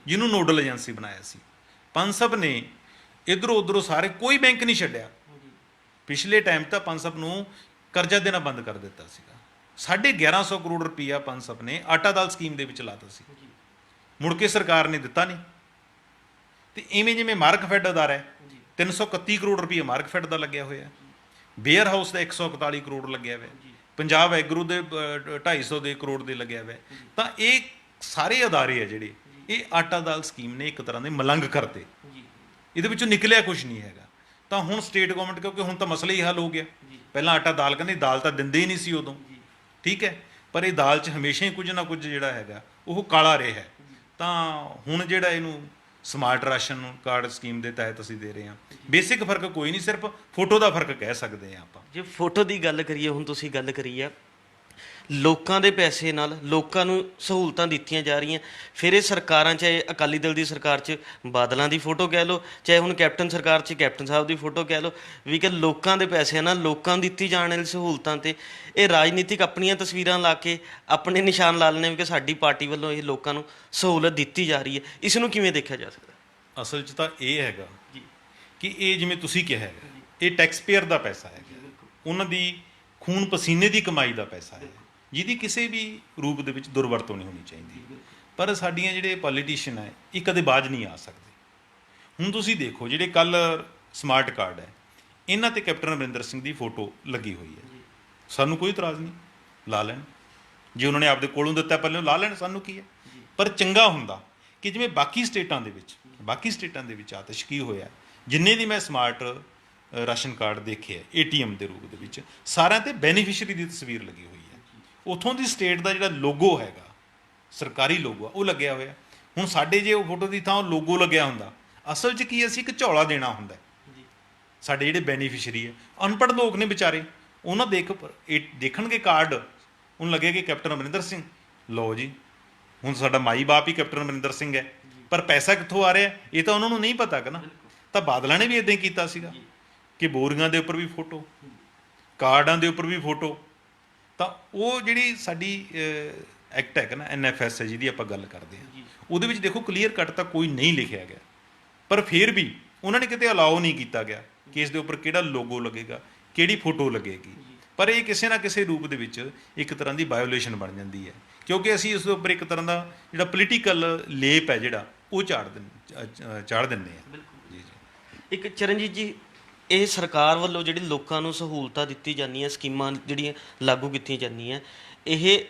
ਜਿਹਨੂੰ ਨੋਡਲ ਏਜੰਸੀ ਬਣਾਇਆ ਸੀ। ਪਨਸਪ ਨੇ ਇੱਧਰੋਂ ਉੱਧਰੋਂ ਸਾਰੇ, ਕੋਈ ਬੈਂਕ ਨਹੀਂ ਛੱਡਿਆ। ਪਿਛਲੇ ਟਾਈਮ ਤਾਂ ਪਨਸਪ ਨੂੰ ਕਰਜ਼ਾ ਦੇਣਾ ਬੰਦ ਕਰ ਦਿੱਤਾ ਸੀਗਾ। 1150 ਕਰੋੜ ਰੁਪਈਆ ਪਨਸਪ ਨੇ ਆਟਾ ਦਾਲ ਸਕੀਮ ਦੇ ਵਿੱਚ ਲਾਤਾ ਸੀ, ਮੁੜ ਕੇ ਸਰਕਾਰ ਨੇ ਦਿੱਤਾ ਨਹੀਂ। ਤੇ ਇਵੇਂ ਜਿਵੇਂ ਮਾਰਕਫੈਡ ਅਦਾਰਾ ਹੈ, 331 ਕਰੋੜ ਰੁਪਈਆ ਮਾਰਕਫੈਡ ਦਾ ਲੱਗਿਆ ਹੋਇਆ, ਵੇਅਰ ਹਾਊਸ ਦਾ 141 ਕਰੋੜ ਲੱਗਿਆ ਹੋਇਆ, ਪੰਜਾਬ ਐਗਰੋ ਦੇ 250 ਦੇ ਕਰੋੜ ਦੇ ਲੱਗਿਆ ਹੋਇਆ। ਤਾਂ ਇਹ ਸਾਰੇ ਅਦਾਰੇ ਆ ਜਿਹੜੇ, ਇਹ ਆਟਾ ਦਾਲ ਸਕੀਮ ਨੇ ਇੱਕ ਤਰ੍ਹਾਂ ਦੇ ਮਲੰਗ ਕਰਤੇ, ਇਹਦੇ ਵਿੱਚੋਂ ਨਿਕਲਿਆ ਕੁਝ ਨਹੀਂ ਹੈਗਾ। ਤਾਂ ਹੁਣ ਸਟੇਟ ਗਵਰਨਮੈਂਟ, ਕਿਉਂਕਿ ਹੁਣ ਤਾਂ ਮਸਲਾ ਹੀ ਹੱਲ ਹੋ ਗਿਆ। ਪਹਿਲਾਂ ਆਟਾ ਦਾਲ ਕਹਿੰਦੇ, ਦਾਲ ਤਾਂ ਦਿੰਦੇ ਹੀ ਨਹੀਂ ਸੀ ਉਦੋਂ, ਠੀਕ ਹੈ, ਪਰ ਇਹ ਦਾਲ 'ਚ ਹਮੇਸ਼ਾ ਹੀ ਕੁਝ ਨਾ ਕੁਝ ਜਿਹੜਾ ਹੈਗਾ ਉਹ ਕਾਲਾ ਰਿਹਾ। ਤਾਂ ਹੁਣ ਜਿਹੜਾ ਇਹਨੂੰ ਸਮਾਰਟ ਰਾਸ਼ਨ ਕਾਰਡ ਸਕੀਮ ਦੇ ਤਹਿਤ ਅਸੀਂ ਦੇ ਰਹੇ ਹਾਂ। ਬੇਸਿਕ ਫਰਕ ਕੋਈ ਨਹੀਂ, ਸਿਰਫ ਫੋਟੋ ਦਾ ਫਰਕ ਕਹਿ ਸਕਦੇ ਹਾਂ ਆਪਾਂ। ਜੇ ਫੋਟੋ ਦੀ ਗੱਲ ਕਰੀਏ, ਹੁਣ ਤੁਸੀਂ ਗੱਲ ਕਰੀ ਆ ਲੋਕਾਂ ਦੇ ਪੈਸੇ ਨਾਲ ਲੋਕਾਂ ਨੂੰ ਸਹੂਲਤਾਂ ਦਿੱਤੀਆਂ ਜਾ ਰਹੀਆਂ। ਫਿਰ ਇਹ ਸਰਕਾਰਾਂ, ਚਾਹੇ ਅਕਾਲੀ ਦਲ ਦੀ ਸਰਕਾਰ 'ਚ ਬਾਦਲਾਂ ਦੀ ਫੋਟੋ ਕਹਿ ਲਓ, ਚਾਹੇ ਹੁਣ ਕੈਪਟਨ ਸਰਕਾਰ 'ਚ ਕੈਪਟਨ ਸਾਹਿਬ ਦੀ ਫੋਟੋ ਕਹਿ ਲਓ, ਵੀ ਕਿ ਲੋਕਾਂ ਦੇ ਪੈਸਿਆਂ ਨਾਲ ਲੋਕਾਂ ਨੂੰ ਦਿੱਤੀ ਜਾਣ ਵਾਲੀ ਸਹੂਲਤਾਂ 'ਤੇ ਇਹ ਰਾਜਨੀਤਿਕ ਆਪਣੀਆਂ ਤਸਵੀਰਾਂ ਲਾ ਕੇ ਆਪਣੇ ਨਿਸ਼ਾਨ ਲਾ ਲੈਣੇ, ਵੀ ਕਿ ਸਾਡੀ ਪਾਰਟੀ ਵੱਲੋਂ ਇਹ ਲੋਕਾਂ ਨੂੰ ਸਹੂਲਤ ਦਿੱਤੀ ਜਾ ਰਹੀ ਹੈ। ਇਸ ਨੂੰ ਕਿਵੇਂ ਦੇਖਿਆ ਜਾ ਸਕਦਾ? ਅਸਲ 'ਚ ਤਾਂ ਇਹ ਹੈਗਾ ਕਿ ਇਹ ਜਿਵੇਂ ਤੁਸੀਂ ਕਿਹਾ ਹੈਗਾ, ਇਹ ਟੈਕਸ ਪੇਅਰ ਦਾ ਪੈਸਾ ਹੈਗਾ, ਉਹਨਾਂ ਦੀ ਖੂਨ ਪਸੀਨੇ ਦੀ ਕਮਾਈ ਦਾ ਪੈਸਾ ਹੈ, ਜਿਹਦੀ ਕਿਸੇ ਵੀ ਰੂਪ ਦੇ ਵਿੱਚ ਦੁਰਵਰਤੋਂ ਨਹੀਂ ਹੋਣੀ ਚਾਹੀਦੀ। ਪਰ ਸਾਡੀਆਂ ਜਿਹੜੇ ਪੋਲੀਟੀਸ਼ੀਅਨ ਹੈ, ਇਹ ਕਦੇ ਬਾਜ ਨਹੀਂ ਆ ਸਕਦੇ। ਹੁਣ ਤੁਸੀਂ ਦੇਖੋ, ਜਿਹੜੇ ਕੱਲ ਸਮਾਰਟ ਕਾਰਡ ਹੈ, ਇਹਨਾਂ 'ਤੇ ਕੈਪਟਨ ਅਮਰਿੰਦਰ ਸਿੰਘ ਦੀ ਫੋਟੋ ਲੱਗੀ ਹੋਈ ਹੈ। ਸਾਨੂੰ ਕੋਈ ਇਤਰਾਜ਼ ਨਹੀਂ, ਲਾ ਲੈਣ। ਜੇ ਉਹਨਾਂ ਨੇ ਆਪਦੇ ਕੋਲੋਂ ਦਿੱਤਾ ਪਹਿਲਾਂ ਲਾ ਲੈਣ, ਸਾਨੂੰ ਕੀ ਹੈ। ਪਰ ਚੰਗਾ ਹੁੰਦਾ ਕਿ ਜਿਵੇਂ ਬਾਕੀ ਸਟੇਟਾਂ ਦੇ ਵਿੱਚ ਆਤਿਸ਼ ਕੀ ਹੋਇਆ, ਜਿੰਨੇ ਦੀ ਮੈਂ ਸਮਾਰਟ ਰਾਸ਼ਨ ਕਾਰਡ ਦੇਖਿਆ ATM ਦੇ ਰੂਪ ਦੇ ਵਿੱਚ, ਸਾਰਿਆਂ ਤੇ ਬੈਨੀਫੀਸ਼ੀਅਰੀ ਦੀ ਤਸਵੀਰ ਲੱਗੀ ਹੋਈ ਹੈ। ਉੱਥੋਂ ਦੀ ਸਟੇਟ ਦਾ ਜਿਹੜਾ ਲੋਗੋ ਹੈਗਾ, ਸਰਕਾਰੀ ਲੋਗੋ ਆ, ਉਹ ਲੱਗਿਆ ਹੋਇਆ। ਹੁਣ ਸਾਡੇ ਜੇ ਉਹ ਫੋਟੋ ਦੀ ਥਾਂ ਉਹ ਲੋਗੋ ਲੱਗਿਆ ਹੁੰਦਾ, ਅਸਲ 'ਚ ਕੀ ਅਸੀਂ ਇੱਕ ਝੋਲਾ ਦੇਣਾ ਹੁੰਦਾ ਸਾਡੇ ਜਿਹੜੇ ਬੈਨੀਫੀਸ਼ੀਅਰੀ ਹੈ। ਅਨਪੜ੍ਹ ਲੋਕ ਨੇ ਵਿਚਾਰੇ, ਉਹਨਾਂ ਦੇਖਣਗੇ ਕਾਰਡ, ਉਹਨੂੰ ਲੱਗੇ ਕਿ ਕੈਪਟਨ ਅਮਰਿੰਦਰ ਸਿੰਘ, ਲਓ ਜੀ ਹੁਣ ਸਾਡਾ ਮਾਈ ਬਾਪ ਹੀ ਕੈਪਟਨ ਅਮਰਿੰਦਰ ਸਿੰਘ ਹੈ, ਪਰ ਪੈਸਾ ਕਿੱਥੋਂ ਆ ਰਿਹਾ ਇਹ ਤਾਂ ਉਹਨਾਂ ਨੂੰ ਨਹੀਂ ਪਤਾ ਨਾ। ਤਾਂ ਬਾਦਲਾਂ ਨੇ ਵੀ ਇੱਦਾਂ ਹੀ ਕੀਤਾ ਸੀਗਾ ਕਿ ਬੋਰੀਆਂ ਦੇ ਉੱਪਰ ਵੀ ਫੋਟੋ, ਕਾਰਡਾਂ ਦੇ ਉੱਪਰ ਵੀ ਫੋਟੋ। ਤਾਂ ਉਹ ਜਿਹੜੀ ਸਾਡੀ ਐਕਟ ਹੈਗਾ ਨਾ, NFS ਹੈ ਜਿਹਦੀ ਆਪਾਂ ਗੱਲ ਕਰਦੇ ਹਾਂ, ਉਹਦੇ ਵਿੱਚ ਦੇਖੋ ਕਲੀਅਰ ਕੱਟ ਤਾਂ ਕੋਈ ਨਹੀਂ ਲਿਖਿਆ ਗਿਆ, ਪਰ ਫਿਰ ਵੀ ਉਹਨਾਂ ਨੇ ਕਿਤੇ ਅਲਾਓ ਨਹੀਂ ਕੀਤਾ ਗਿਆ ਕਿ ਇਸ ਦੇ ਉੱਪਰ ਕਿਹੜਾ ਲੋਗੋ ਲੱਗੇਗਾ, ਕਿਹੜੀ ਫੋਟੋ ਲੱਗੇਗੀ। ਪਰ ਇਹ ਕਿਸੇ ਨਾ ਕਿਸੇ ਰੂਪ ਦੇ ਵਿੱਚ ਇੱਕ ਤਰ੍ਹਾਂ ਦੀ ਵਾਇਓਲੇਸ਼ਨ ਬਣ ਜਾਂਦੀ ਹੈ, ਕਿਉਂਕਿ ਅਸੀਂ ਉਸ ਦੇ ਉੱਪਰ ਇੱਕ ਤਰ੍ਹਾਂ ਦਾ ਜਿਹੜਾ ਪੋਲੀਟੀਕਲ ਲੇਪ ਹੈ ਜਿਹੜਾ ਉਹ ਚਾੜ ਦਿੰਦੇ ਹਾਂ। ਜੀ ਜੀ। ਇੱਕ ਚਰਨਜੀਤ ਜੀ, ਇਹ ਸਰਕਾਰ ਵੱਲੋਂ ਜਿਹੜੀ ਲੋਕਾਂ ਨੂੰ ਸਹੂਲਤਾਂ ਦਿੱਤੀ ਜਾਂਦੀਆਂ, ਸਕੀਮਾਂ ਜਿਹੜੀਆਂ ਲਾਗੂ ਕੀਤੀਆਂ ਜਾਂਦੀਆਂ, ਇਹ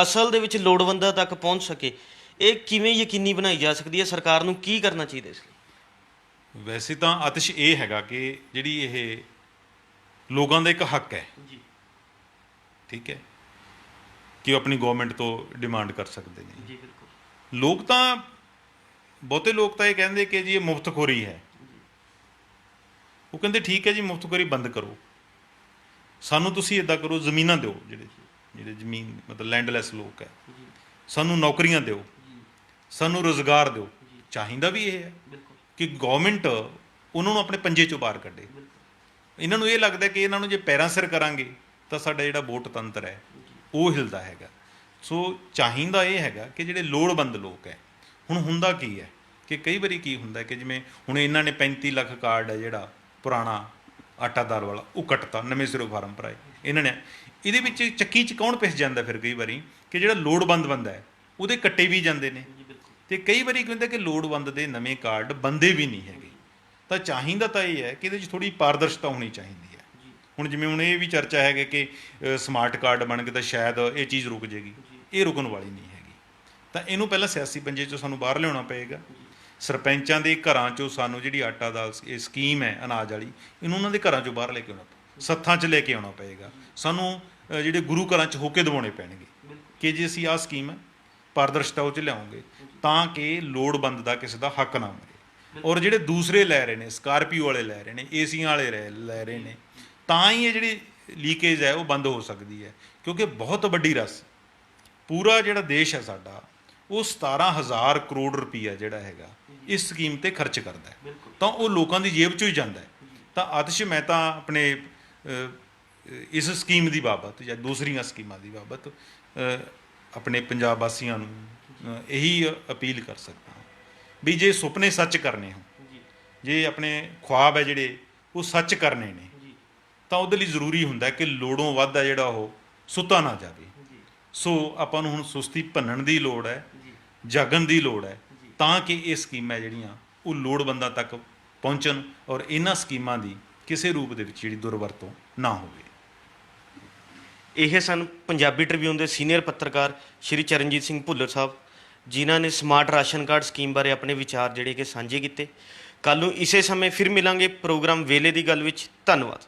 ਅਸਲ ਦੇ ਵਿੱਚ ਲੋੜਵੰਦਾਂ ਤੱਕ ਪਹੁੰਚ ਸਕੇ, ਇਹ ਕਿਵੇਂ ਯਕੀਨੀ ਬਣਾਈ ਜਾ ਸਕਦੀ ਹੈ? ਸਰਕਾਰ ਨੂੰ ਕੀ ਕਰਨਾ ਚਾਹੀਦਾ ਇਸ ਲਈ? ਵੈਸੇ ਤਾਂ ਆਤਿਸ਼ ਇਹ ਹੈਗਾ ਕਿ ਜਿਹੜੀ ਇਹ ਲੋਕਾਂ ਦਾ ਇੱਕ ਹੱਕ ਹੈ ਜੀ, ਠੀਕ ਹੈ, ਕਿ ਉਹ ਆਪਣੀ ਗਵਰਨਮੈਂਟ ਤੋਂ ਡਿਮਾਂਡ ਕਰ ਸਕਦੇ ਨੇ। ਜੀ ਬਿਲਕੁਲ। ਲੋਕ ਤਾਂ, ਬਹੁਤੇ ਲੋਕ ਤਾਂ ਇਹ ਕਹਿੰਦੇ ਕਿ ਜੀ ਇਹ ਮੁਫਤਖੋਰੀ ਹੈ। ਉਹ ਕਹਿੰਦੇ ਠੀਕ ਹੈ ਜੀ, ਮੁਫਤਖੋਰੀ ਬੰਦ ਕਰੋ, ਸਾਨੂੰ ਤੁਸੀਂ ਇੱਦਾਂ ਕਰੋ, ਜ਼ਮੀਨਾਂ ਦਿਓ, ਜਿਹੜੇ ਜ਼ਮੀਨ ਮਤਲਬ ਲੈਂਡਲੈਸ ਲੋਕ ਹੈ, ਸਾਨੂੰ ਨੌਕਰੀਆਂ ਦਿਓ, ਸਾਨੂੰ ਰੁਜ਼ਗਾਰ ਦਿਓ। ਚਾਹੀਦਾ ਵੀ ਇਹ ਹੈ ਕਿ ਗਵਰਨਮੈਂਟ ਉਹਨਾਂ ਨੂੰ ਆਪਣੇ ਪੰਜੇ ਚੋਂ ਬਾਹਰ ਕੱਢੇ। ਇਹਨਾਂ ਨੂੰ ਇਹ ਲੱਗਦਾ ਕਿ ਇਹਨਾਂ ਨੂੰ ਜੇ ਪੈਰਾਂ ਸਿਰ ਕਰਾਂਗੇ ਤਾਂ ਸਾਡਾ ਜਿਹੜਾ ਵੋਟ ਤੰਤਰ ਹੈ ਉਹ ਹਿਲਦਾ ਹੈਗਾ। ਸੋ ਚਾਹੀਦਾ ਇਹ ਹੈਗਾ ਕਿ ਜਿਹੜੇ ਲੋੜਵੰਦ ਲੋਕ ਹੈ, ਹੁਣ ਹੁੰਦਾ ਕੀ ਹੈ ਕਿ ਕਈ ਵਾਰੀ ਕੀ ਹੁੰਦਾ ਕਿ ਜਿਵੇਂ ਹੁਣ ਇਹਨਾਂ ਨੇ 35 ਲੱਖ ਕਾਰਡ ਹੈ ਜਿਹੜਾ ਪੁਰਾਣਾ ਆਟਾ ਦਾਲ ਵਾਲਾ, ਉਹ ਕੱਟਤਾ, ਨਵੇਂ ਸਿਰੋਂ ਫਾਰਮ ਭਰਾਏ ਇਹਨਾਂ ਨੇ। ਇਹਦੇ ਵਿੱਚ ਚੱਕੀ 'ਚ ਕੌਣ ਪਿਸ ਜਾਂਦਾ ਫਿਰ ਕਈ ਵਾਰੀ ਕਿ ਜਿਹੜਾ ਲੋੜਵੰਦ ਬੰਦਾ ਹੈ ਉਹਦੇ ਕੱਟੇ ਵੀ ਜਾਂਦੇ ਨੇ, ਅਤੇ ਕਈ ਵਾਰੀ ਕਹਿੰਦਾ ਕਿ ਲੋੜਵੰਦ ਦੇ ਨਵੇਂ ਕਾਰਡ ਬੰਦੇ ਵੀ ਨਹੀਂ ਹੈਗੇ। ਤਾਂ ਚਾਹੀਦਾ ਤਾਂ ਇਹ ਹੈ ਕਿ ਇਹਦੇ 'ਚ ਥੋੜ੍ਹੀ ਪਾਰਦਰਸ਼ਤਾ ਹੋਣੀ ਚਾਹੀਦੀ ਹੈ। ਹੁਣ ਜਿਵੇਂ ਹੁਣ ਇਹ ਵੀ ਚਰਚਾ ਹੈਗੀ ਕਿ ਸਮਾਰਟ ਕਾਰਡ ਬਣ ਕੇ ਤਾਂ ਸ਼ਾਇਦ ਇਹ ਚੀਜ਼ ਰੁਕ ਜਾਏਗੀ, ਇਹ ਰੁਕਣ ਵਾਲੀ ਨਹੀਂ ਹੈਗੀ। ਤਾਂ ਇਹਨੂੰ ਪਹਿਲਾਂ ਸਿਆਸੀ ਪੰਜੇ 'ਚੋਂ ਸਾਨੂੰ ਬਾਹਰ ਲਿਆਉਣਾ ਪਏਗਾ। ਸਰਪੰਚਾਂ ਦੇ ਘਰਾਂ 'ਚੋਂ ਸਾਨੂੰ ਜਿਹੜੀ ਆਟਾ ਦਾਲ ਇਹ ਸਕੀਮ ਹੈ ਅਨਾਜ ਵਾਲੀ, ਇਹਨੂੰ ਉਹਨਾਂ ਦੇ ਘਰਾਂ 'ਚੋਂ ਬਾਹਰ ਲੈ ਕੇ ਆਉਣਾ, ਸੱਥਾਂ 'ਚ ਲੈ ਕੇ ਆਉਣਾ ਪਏਗਾ। ਸਾਨੂੰ ਜਿਹੜੇ ਗੁਰੂ ਘਰਾਂ 'ਚ ਹੋਕੇ ਦਿਵਾਉਣੇ ਪੈਣਗੇ ਕਿ ਜੇ ਅਸੀਂ ਆਹ ਸਕੀਮ ਹੈ ਪਾਰਦਰਸ਼ਤਾ ਉਹ 'ਚ ਲਿਆਉਂਗੇ ਤਾਂ ਕਿ ਲੋੜਵੰਦ ਦਾ ਕਿਸੇ ਦਾ ਹੱਕ ਨਾ ਮਰੇ। ਔਰ ਜਿਹੜੇ ਦੂਸਰੇ ਲੈ ਰਹੇ ਨੇ, ਸਕਾਰਪੀਓ ਵਾਲੇ ਲੈ ਰਹੇ ਨੇ, ਏਸੀਆਂ ਵਾਲੇ ਲੈ ਰਹੇ ਨੇ, ਤਾਂ ਹੀ ਇਹ ਜਿਹੜੀ ਲੀਕੇਜ ਹੈ ਉਹ ਬੰਦ ਹੋ ਸਕਦੀ ਹੈ। ਕਿਉਂਕਿ ਬਹੁਤ ਵੱਡੀ ਰਸ ਪੂਰਾ ਜਿਹੜਾ ਦੇਸ਼ ਹੈ ਸਾਡਾ, ਉਹ 17,000 ਕਰੋੜ ਰੁਪਈਆ ਜਿਹੜਾ ਹੈਗਾ ਇਸ ਸਕੀਮ 'ਤੇ ਖਰਚ ਕਰਦਾ ਹੈ, ਤਾਂ ਉਹ ਲੋਕਾਂ ਦੀ ਜੇਬ 'ਚੋਂ ਹੀ ਜਾਂਦਾ ਹੈ। ਤਾਂ ਆਤਿਸ਼, ਮੈਂ ਤਾਂ ਆਪਣੇ ਇਸ ਸਕੀਮ ਦੀ ਬਾਬਤ ਜਾਂ ਦੂਸਰੀਆਂ ਸਕੀਮਾਂ ਦੀ ਬਾਬਤ ਆਪਣੇ ਪੰਜਾਬ ਵਾਸੀਆਂ ਨੂੰ ਇਹੀ ਅਪੀਲ ਕਰ ਸਕਦਾ ਹਾਂ ਵੀ ਜੇ ਸੁਪਨੇ ਸੱਚ ਕਰਨੇ ਹੋ, ਜੇ ਆਪਣੇ ਖੁਆਬ ਹੈ ਜਿਹੜੇ ਉਹ ਸੱਚ ਕਰਨੇ ਨੇ, ਤਾਂ ਉਹਦੇ ਲਈ ਜ਼ਰੂਰੀ ਹੁੰਦਾ ਕਿ ਲੋੜੋਂ ਵੱਧ ਹੈ ਜਿਹੜਾ ਉਹ ਸੁੱਤਾ ਨਾ ਜਾਵੇ। ਸੋ ਆਪਾਂ ਨੂੰ ਹੁਣ ਸੁਸਤੀ ਭੰਨਣ ਦੀ ਲੋੜ ਹੈ, ਜਾਗਣ ਦੀ ਲੋੜ ਹੈ, ਤਾਂ ਕਿ ਇਹ ਸਕੀਮਾਂ ਜਿਹੜੀਆਂ ਉਹ ਲੋੜਵੰਦਾਂ ਤੱਕ ਪਹੁੰਚਣ ਔਰ ਇਹਨਾਂ ਸਕੀਮਾਂ ਦੀ ਕਿਸੇ ਰੂਪ ਦੇ ਵਿੱਚ ਜਿਹੜੀ ਦੁਰਵਰਤੋਂ ਨਾ ਹੋਵੇ। ਇਹ ਸਨ ਪੰਜਾਬੀ ਟ੍ਰਿਬਿਊਨ ਦੇ ਸੀਨੀਅਰ ਪੱਤਰਕਾਰ ਸ਼੍ਰੀ ਚਰਨਜੀਤ ਸਿੰਘ ਭੁੱਲਰ ਸਾਹਿਬ, ਜਿਨ੍ਹਾਂ ਨੇ ਸਮਾਰਟ ਰਾਸ਼ਨ ਕਾਰਡ ਸਕੀਮ ਬਾਰੇ ਆਪਣੇ ਵਿਚਾਰ ਜਿਹੜੇ ਕਿ ਸਾਂਝੇ ਕੀਤੇ। ਕੱਲ੍ਹ ਨੂੰ ਇਸੇ ਸਮੇਂ ਫਿਰ ਮਿਲਾਂਗੇ ਪ੍ਰੋਗਰਾਮ ਵੇਲੇ ਦੀ ਗੱਲ ਵਿੱਚ। ਧੰਨਵਾਦ।